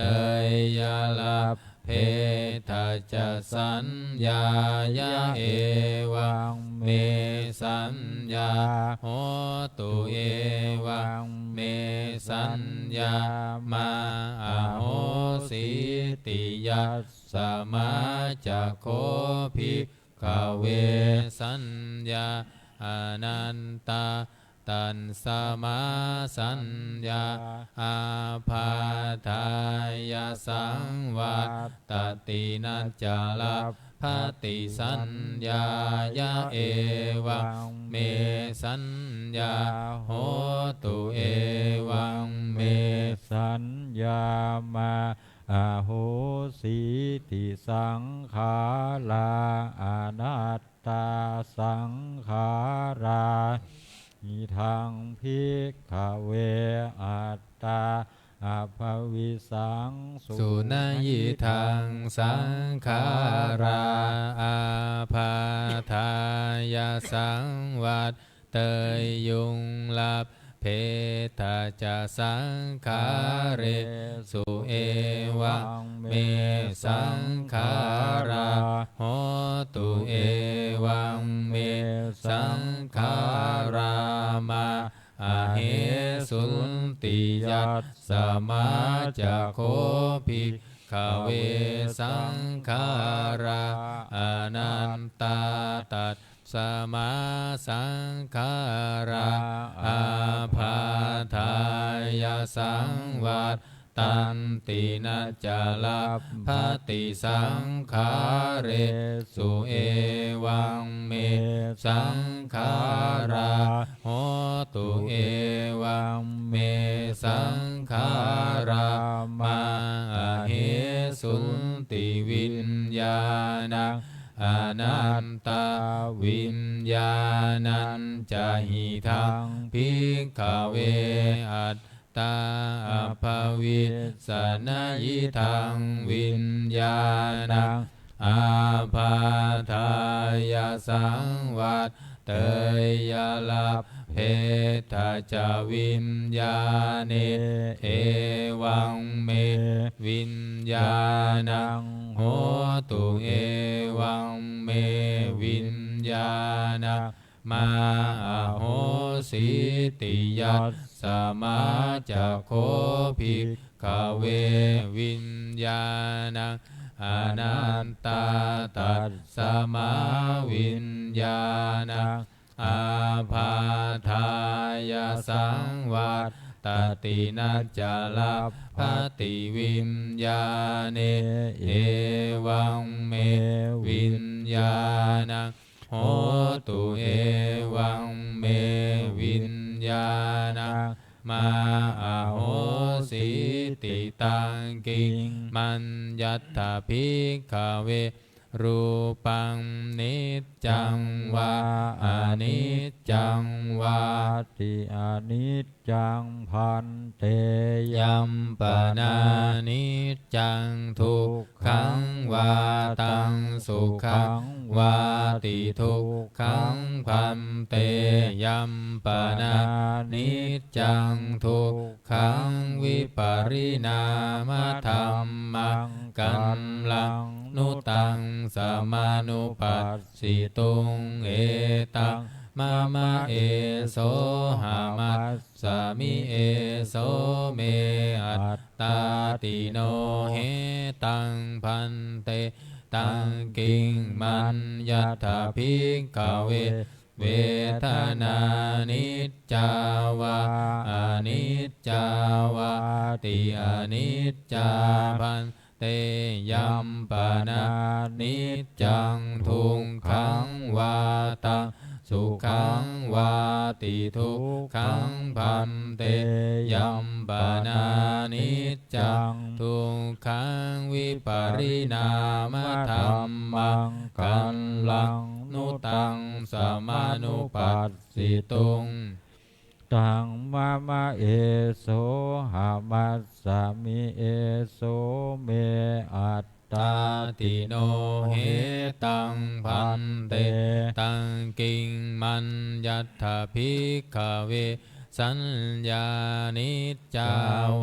ยลาเพทาจะสัญญายะเอวังเมสัญญาโหตุเอวังเมสัญญามาอโหสิติยัสสมาจะโคภิกขเวสัญญาอนันตา ตันสมาสัญญาอาพาทายาสังวัตตินัจจลาภติสัญญายะเอวังเมสัญญาโหตุเอวังเมสัญญามาอโหสิติสังขาราอนัตตาสังขาราอิทังภิกขเวอัตตาอภวิสังสุนัยทังสังขาราอาพาทายาสังวัตเตยยุงลับเพทาจะสังขาเรสุเอวังเมสังขาราโหตุเอวังเมสังขารามาอาเหสุนติยัสสมาจะโคภิกขเวสังขาราอนันตาตัสสมาสังขาราอาพาทายาสังวัตตันตินัจจลาภติสังขาเรสุเอวังเมสังขาราโหตุเอวังเมสังขารามาเหสุนติวิญญาณังอนันตาวิญญาณัญจหิทังภิกขเวอัตตาอภวิสนายิทังวิญญาณังอาพาทายาสังวัตเตยลาเพทาจาวิญญาเนเอวังเมวิญญาณังโหตุเอวังเมวิญญาณังมาโหสิติยัสสมาจะโคภิกขเววิญญาณังอนันตาตัสสมาวิญญาณังอาพาทายาสังวัตตตินัจจลาภติวิญญาเนเอวังเมวิญญาณังโหตุเอวังเมวิญญาณังมาโหสิติตังกิงมัญญัตถาภิกขเวรูปังนิจจังวาอนิจจังวาติอนิจจังพันเตยัมปนานิจจังทุกขังวาตังสุขังวาติทุกขังพันเตยัมปนานิจจังทุกขังวิปริณามธรรมังกัมลังนุตังสมานุปัสสิตุงเอตังมะมะเอโสหามัสสามิเอโสเมอัตตาติโนเหตังพันเตตังกิงมัญญัตถาภิกขเวเวทนานิจจาวาอนิจจาวาติอนิจจาพันเตยัมปนานิจจังทุกขังวาตังสุขังวาติทุกขังพันเตยัมปนานิจจังทุกขังวิปริณามธรรมังกัลลังนุตังสมานุปัสสิตุงตังมะมะเอโสหามัสสามิเอโสเมอัตตาติโนเหตังพันเตตังกิงมัญญัตถาภิกขเวสัญญานิจจา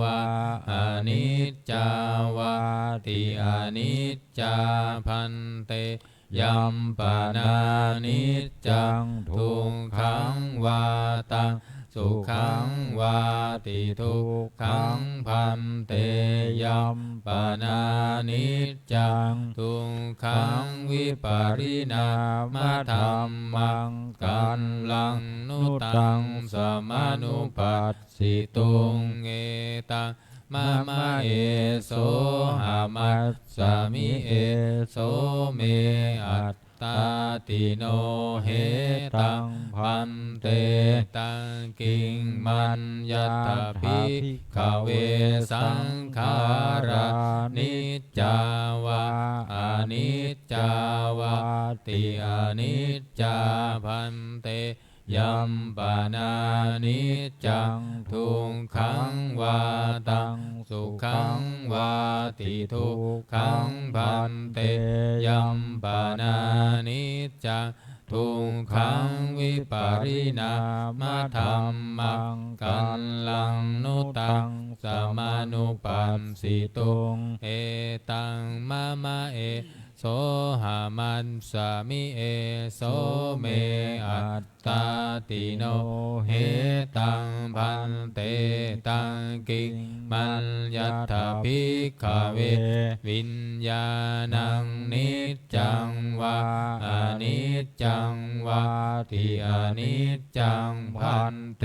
วาอนิจจาวาติอนิจจาพันเตยัมปนานิจจังทุกขังวาตังสุ สุขังวาติทุกขังพันเตยัมปนานิจจังทุกขังวิปาริณามธัมมังกันลังนุตังสมานุปัสสิตุงเอตังมะมะเอโสหามัสสามิเอโสเมอัตตาติโนเหตังพันเตตังกิงมัญญัตถภิกขเวสังขารานิจจาวาอนิจจาวาติอนิจจาพันเตยัมปนานิจจังทุกขังวาตังสุขังวาติทุกขังพันเตยัมปนานิจจังทุกขังวิปาริณามธัมมังกันลังนุตังสมานุปัสสิตุงเอตังมะมะเอโสหามัสสามิเอโสเมอัตตาติโนเหตังพันเตตังกิงมัญญัตถภิกขเววิญญาณังนิจจังวาอนิจจังวาติอนิจจังพันเต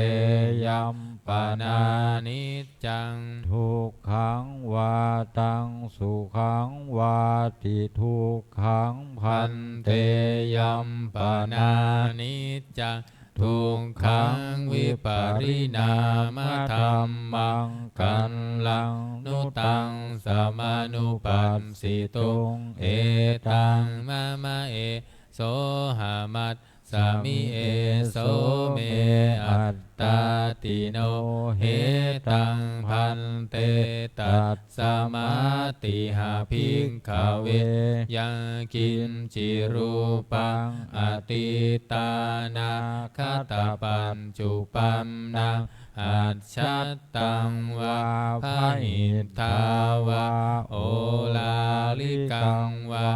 ยัมปนานิจจังทุกขังวาตังสุขังวาติทุกขังพันเตยัมปนานิจจังทุกขังวิปาริณามธัมมังกันลังนุตังสมานุปัสสิตุงเอตังมะมะเอโสหามัสสามิเอโสเมอัตตาติโนเหตังพันเตตัสสมาติหาภิกขเวยังกินจิรูปังอติตานาคตปัญจุปันนังอัจฉัตตังวาภหิทาวาโอลาลิกังวา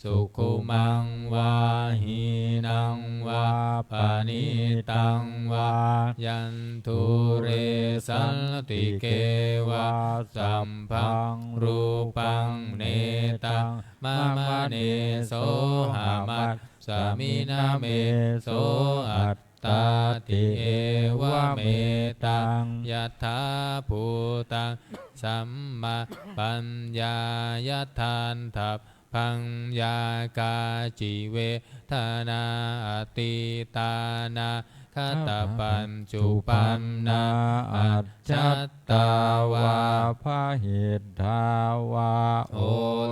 สุขุมังวาหีนังวาปานิตังวายันทุเรสันติเกวาสัมพังรูปังเนตังมะมะเนโสหามัสสามินาเมโสอัตตาติเอวะเมตังยัตถาภูตังสัมมาปัญญายทันทัพพังยากาจิเวทนาอติตานาคตปัญจุปันนาอัจฉัตตาวาภาหิทาวาโอ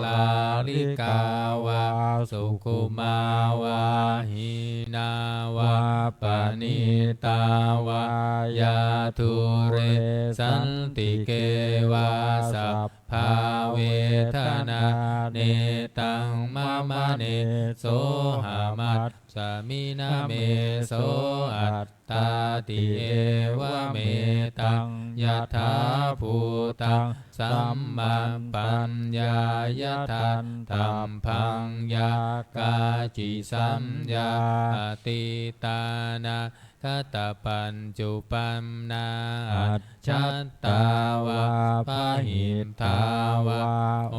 ลาลิกาวาสุขุมาวาหินาวาปณิตาวายาทุเรสันติเกวาสัพพาเวทนาเนตังมะมะเนโสหามัสสามินาเมโสอัตตาติเอวะเมตังยัตถาภูตังสัมมาปัญญายทันตัมพังยากาจิสัมยาอติตานาคตปัญจุปันนาอัจฉัตตาวาภาหิทาวาโอ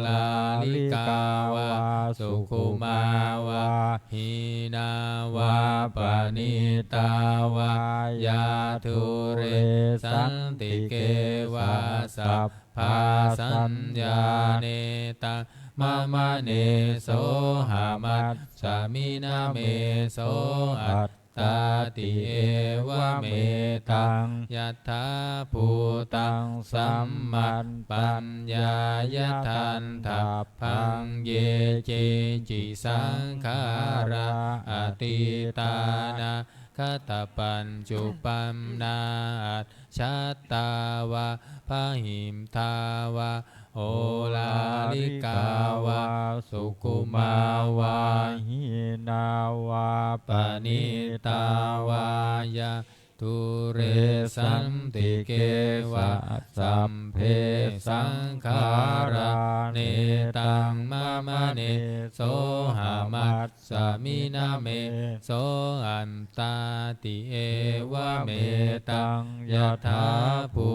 ลาลิกาวาสุขุมาวาหินาวาปณิตาวายาทุเรสันติเกวาสัพพาสัญญาเนตังมะมะเนโสหามัสสามินาเมโสอัตตาติเอวะเมตังยัตถาภูตังสัมมันปัญญายทันทัพพังเยเจจิสังขาราอติตานาคตปัญจุปันนาอัจฉัตตาวาภาหิมทาวาโอลาลิกาวาสุขุมาวาหินาวาปณิตาวายา ทุเรสันติเกวะสัมเพสังขาราเนตังมะมะเนโสหามัสสมินาเมโสอันตาติเอวะเมตังยะถาภู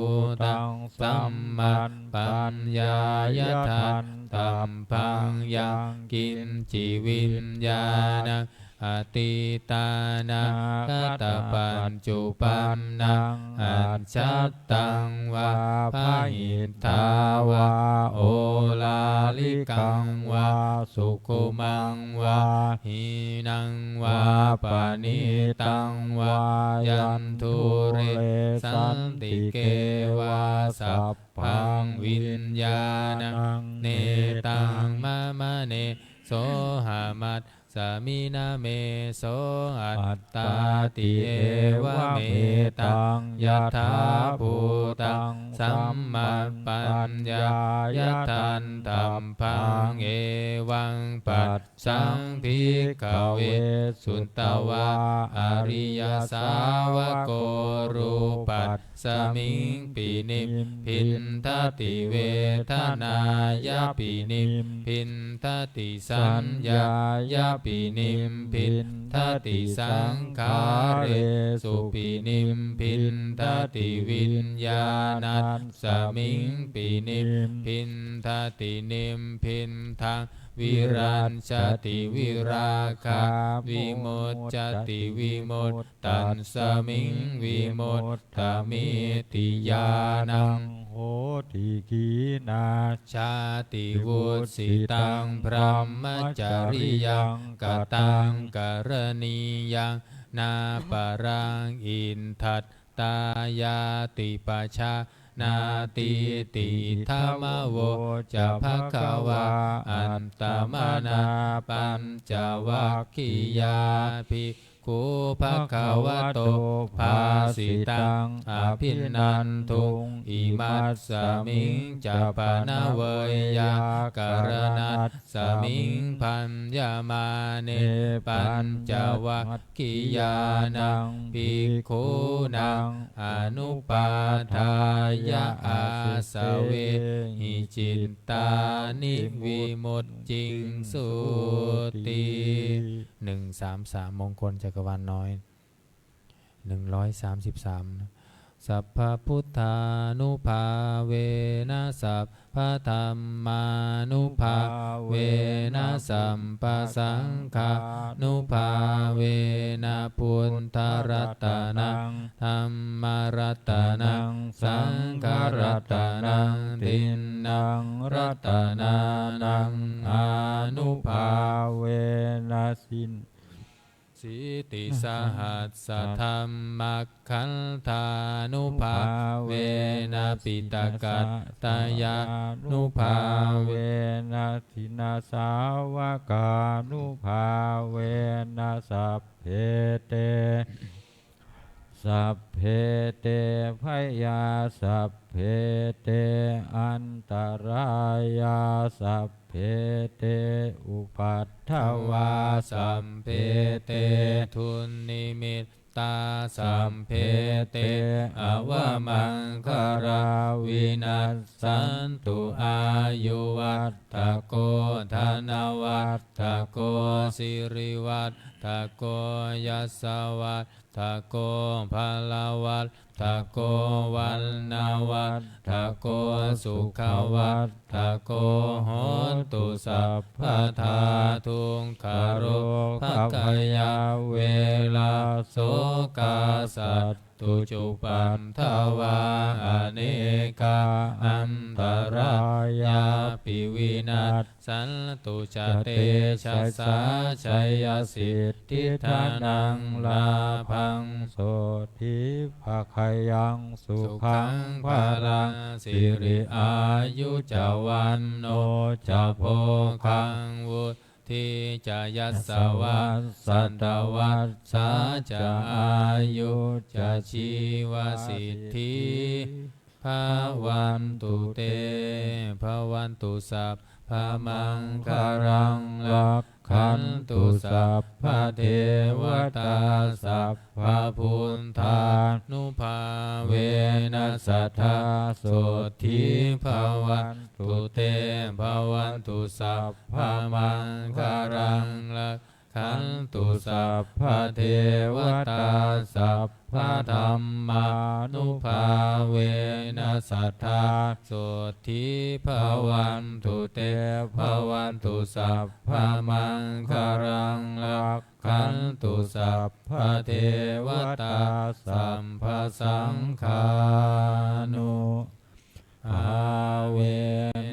ตังสัมมันปัญญายทันตัมพังยังกินจิวิญญาณังอติตานังคตปัญจุปันนังอัจฉัตตังวาภาหิทาวาโอลาลิกังวาสุขุมังวาหินังวาปณิตังวายันทุเรสันติเกวาสัพพังวิญญาณังเนตังมะมะเนโสหามัสสมินาเมโสอัตตาติเอวะเมตังยะถาภูตังสัมมาปัญญายทันตัมพังเอวังปัสสังภิกขเวสุตตวาอริยสาวโกรูปัสสมิงปินิพินทติเวทนายาปินิพินทติสัญญายาปินิมพินทติสังขาเรสุปินิมพินทติวิญญาณัสสมิงปินิมพินทตินิมพินทังวิรัญชติวิราคาวิมุตจติวิมุตตันสมิงวิมุตตมิติญาณังโหติกีนาชาติวุสิตังพรหมจริยังกตังกรณียังนาปรังอินทัตตายาติปัชานาติติธรรมโวจะภควาอันตมานาปัญจวัคคียาภิกขุภควโตภาสิตังอภินันทุงอิมัสสมิงจะปนะเวยากรณัสสมิงพัญญมาเนปัญจวัคคียานังภิกขุนังอนุปาทายะอาสเวหิจิตตานิวิมุตติงสุติ133มงคลจักรวาลน้อย133สัพพพุทธานุภาเวนะสัพพธรรมานุภาเวนะสัมปสังฆานุภาเวนะพุทธรัตนังธัมมรัตนังสังฆรัตนังทินนังรัตนานังอนุภาเวนะสินสิติสหัสสะธัมมัคคันธานุภาเวนะปิตกัตตายานุภาเวนะทินาสาวกานุภาเวนะสัพเพเตสัพเพเตพยาสัพเพเตอันตรายาสัพเพเตอุปัฏฐวาสัมเพเตทุนนิมิตตาสัมเพเตอวมังคาราวินัสสันตุอายุวัตถโกธนวัตถโกสิริวัตถโกยัสสวัตถโกภาลวัตถโกวันนาวัตถโกสุขวัตถโกโหตุสัพพทาทุงคารภคยาเวลาโสกาสัตตุจุปันทวาอเนกาอันตรายาปิวินัสสันตุจเตชะสาชัยสิทธิธานังลาภังโสทิภคยังสุขังภาลังสิริอายุจวันโนจะโพคังวุทิจะยัสสวัสสันตวัสสาจะอายุจะชีวสิทธิภาวันตุเตภาวันตุสัพพมังคารังลักข ขันตุสัพพะเทวตาสัพพะพุทธานุภาเวนัสสัทธาโสทิภาวันตุเตภาวันตุสัพพะมังคารังละขันตุสัพพะเทวตาสัพพะธัมมานุภาเวนัสสัทธาโสทิภาวันตุเตภาวันตุสัพพะมังคารังละขันตุสัพพะเทวตาสัมภสังฆานุอาเว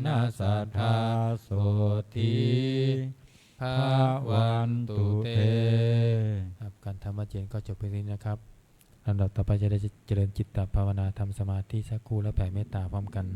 นัสสัทธาโสทิภาวันตุเตครับการทำวัดเย็นก็จบไปนี้นะครับลำดับต่อไปจะได้เจริญจิตตภาวนาทำสมาธิสักครู่แล้วแผ่เมตตาพร้อมกัน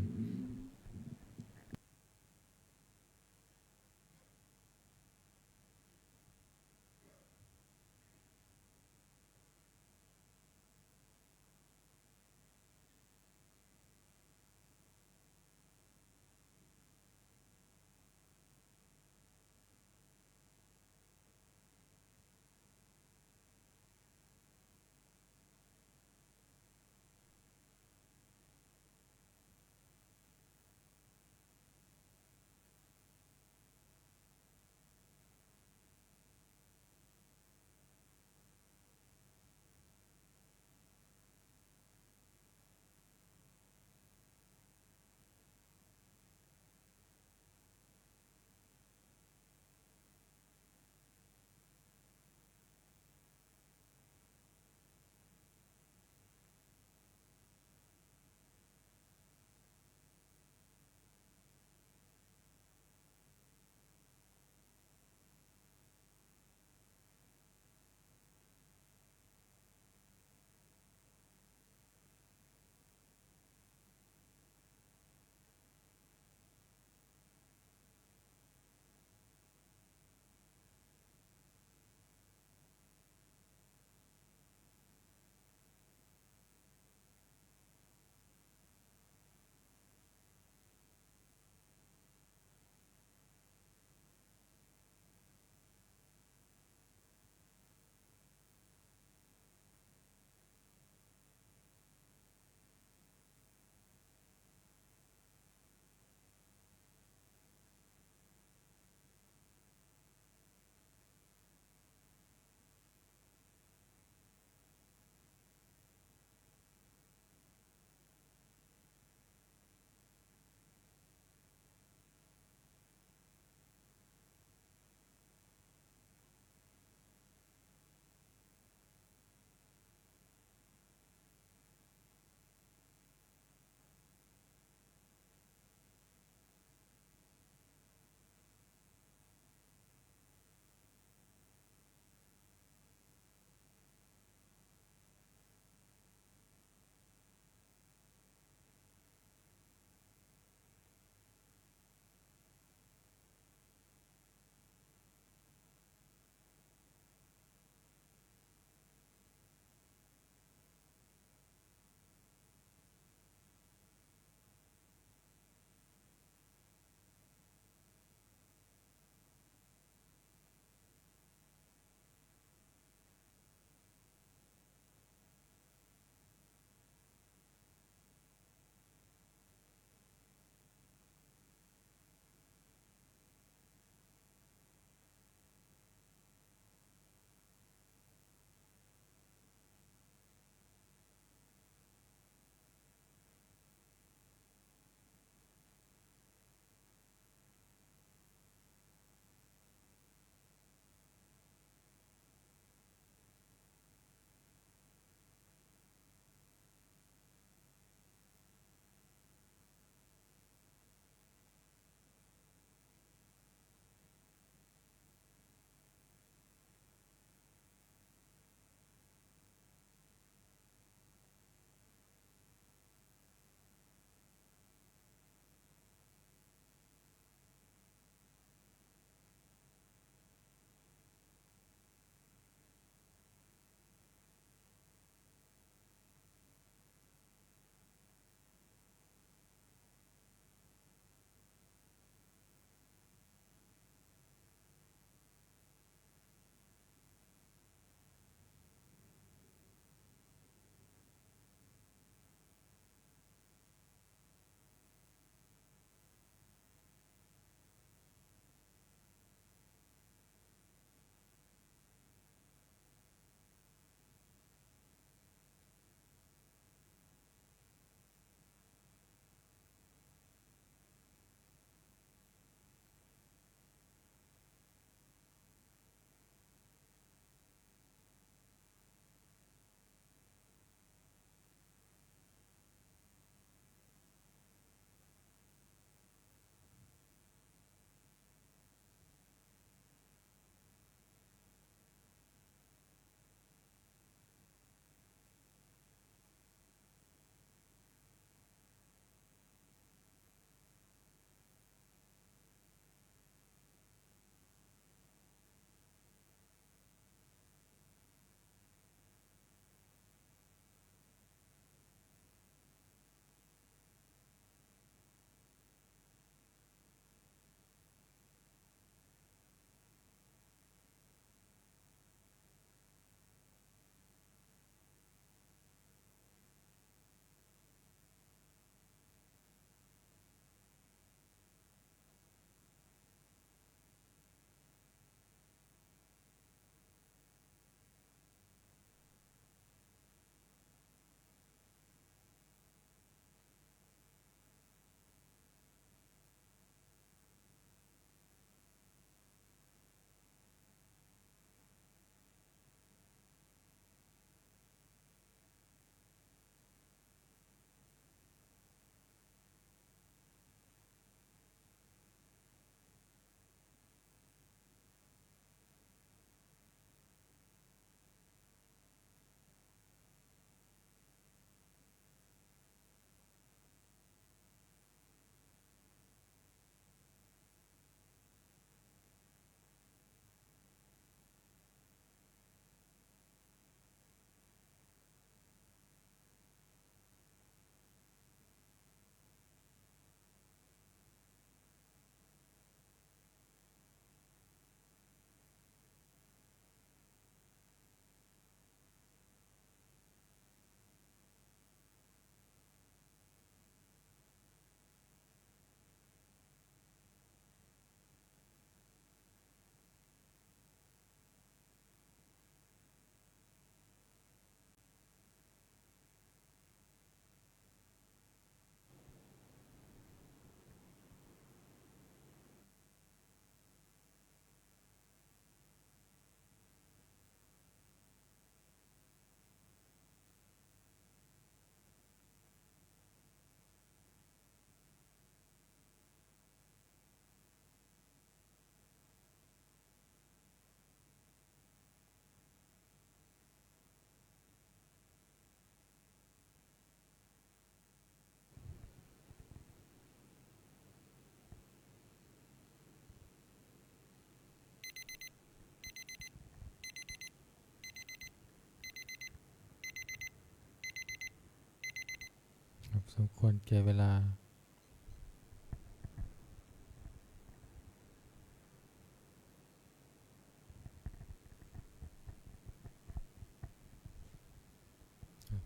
สมควรแก่เวลา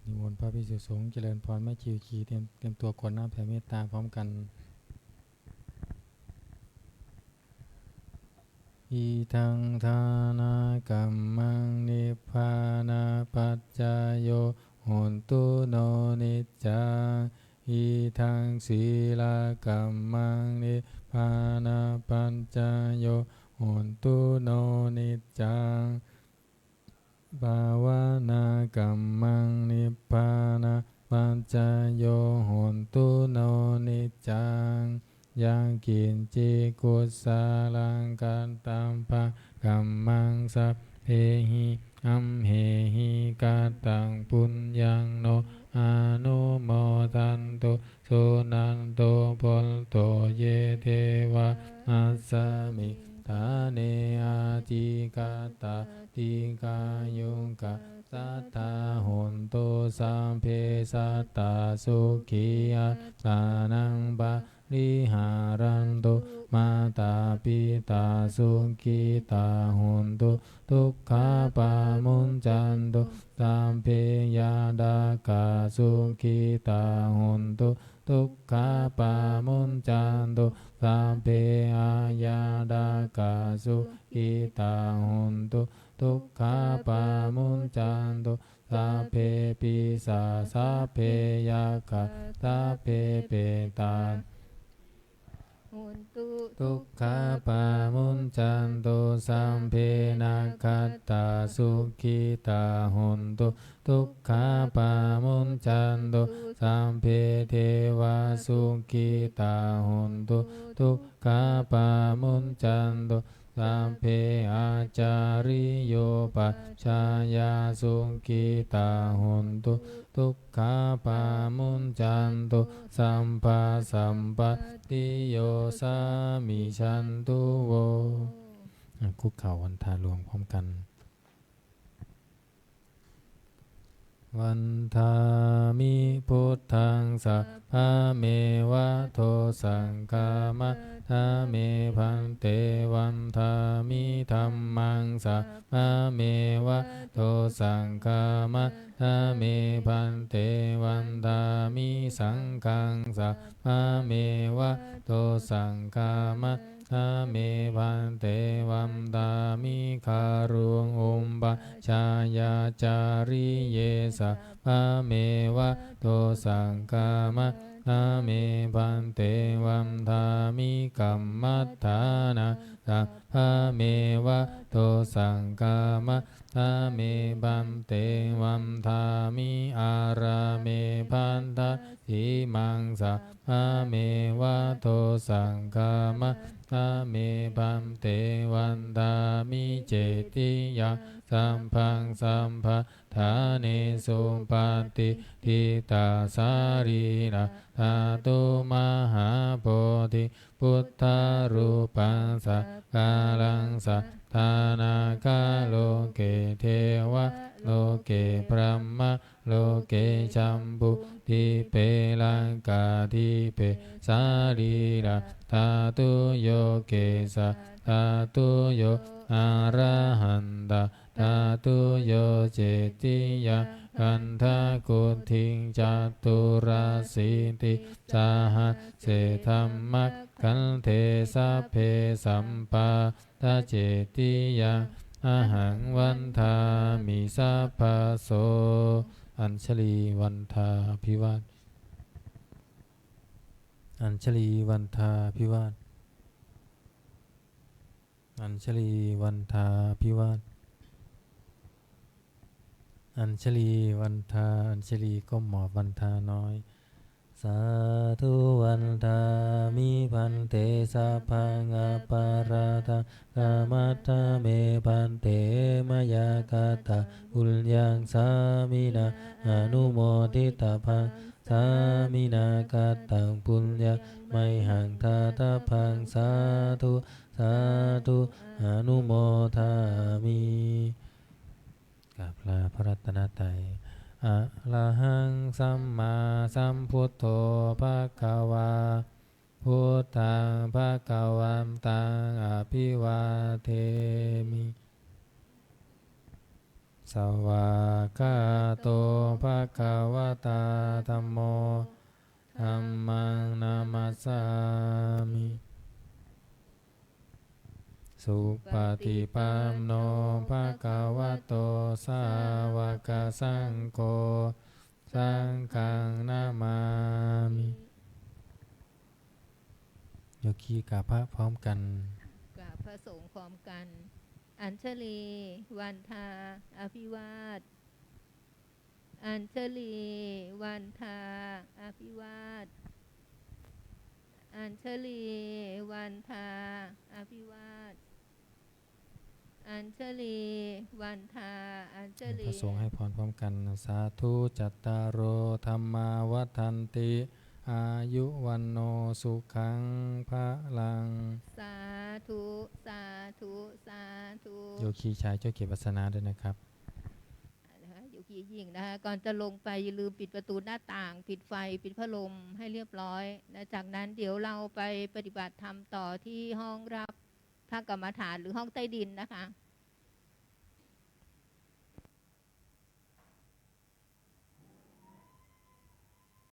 นิมนต์พระภิกษุสงฆ์เจริญพรแม่ชีคีเตรียมตัวกรวดน้ำแผ่เมตตาพร้อมกันอิทังทานากรรมังนิพพานาปัจจายโยโหนตุโนนิจจังอิทังศีลกรรมังนิพพานาปัจจายโยโหนตุโนนิจจังภาวนากัมมังนิพพานาปัจจายโยโหนตุโนนิจจังยังกินจิกุสาลังกันตัมปะกัมมังสัพเพหิอัมเหหิกาตังปุญญังโนอนุโมทันตุสุนันโตปลโตเยเทวะมัสสมิทาเนอาจิกาตาติกายุงกะสัทธาหุนตุสัมเพสัตตาสุขีอาตานังบาลิหารันตุมาตาปิตาสุขีตาหุนตุทุกขาปามุนจันตุสัมเพยาดากาสุขีตาหุนตุทุกขาปามุนจันตุสัมเพอายาดากาสุขีตาหุนตุทุกขาปามุนจันตุสัพเพปิสาสัพเพยาคะสัพเพเปตาทุกขาปามุนจันตุสัมเพนะคัตตาสุขิตาหุนตุทุกขาปามุนจันตุสัมเพเทวาสุขิตาหุนตุทุกขาปามุนจันตุสัพเพอาจาริโยปัชฌายาสุขิตาหุนตุทุกขาปามุนจันตุสัมปะสัมปติโยสามิชันตุโวคุกเข่าวันทารวมพร้อมกันวันทามิพุทธังสัพพะเมวะโทสังฆามะทาเมพันเตวันทามิธัมมังสัพพะเมวะโทสังฆามะทาเมพันเตวันทามิสังฆังสัพพะเมวะโทสังฆามะทาเมพันเตวันทามิคารุงอุมปชายาจาริเยสัพพะเมวะโทสังฆามะทาเมพันเตวันทามิกัมมัฏฐานาสัพพะเมวะโทสังฆามะทาเมพันเตวันทามิอาราเมพันธทิมังสัพพะเมวะโทสังฆามะทาเมพันเตวันทามิเจติยาสัมพังสัมภะทาเนสุปาติทิตาสารีนาธาตุมหาโพธิพุทธารูปังสักกาลังสัทธานาคาโลเกเทวะโลเกพรหมะโลเกชัมพุทิเปลังกาทิเปสาลีนาธาตุโยเกสะธาตุโยอะระหันตาธาตุโยเจติยาคันธากุทิงจัตุราสิติสาหัสเสธัมมัคคันเทสัพเพสัมปาทาเจติยาอาหังวันทามิสัพพโสอัญชลีวันทาภิวาทอัญชลีวันทาภิวาทอัญชลีวันทาภิวาทอัญชลีวันทาอัญชลีก้มหมอบวันทาน้อยสาธุวันทามิพันเตสัพพังอปาราทากามัตถเมพันเตมยากาตาอุลยังสามินาอนุโมทิตาพังสามินากาตังปุญญาไมหังทาตาพังสาธุสาธุอนุโมทามิกราบลาพระรัตนตรัย อะระหังสัมมาสัมพุทโธภะคะวาพุทธังภะคะวันตังอภิวาเทมิสวากขาโตภะคะวะตาธัมโมธัมมังนามัสสามิสุปฏิปันโนภะคะวะโตสาวกสังโฆสังฆังนามามิโยคีกราบพระพร้อมกันกราบพระสงฆ์พร้อมกัน อัญชลีวันทาอภิวาทอัญชลีวันทาอภิวาทอัญชลีวันทาอภิวาทอัญชลีวันทาอัญชลีพระสงฆ์ให้พรพร้อมกันสาธุจัตตารโอธรรมาวัฏันติอายุวันโนสุขังพระลังสาธุสาธุสาธุโยคีชายเจ้าเก็บวัสนาด้วยนะครับนะคะโยคีหญิงนะคะก่อนจะลงไปอย่าลืมปิดประตูหน้าต่างปิดไฟปิดพัดลมให้เรียบร้อยและจากนั้นเดี๋ยวเราไปปฏิบัติธรรมต่อที่ห้องรับพระกรรมฐานหรือห้องใต้ดินนะคะ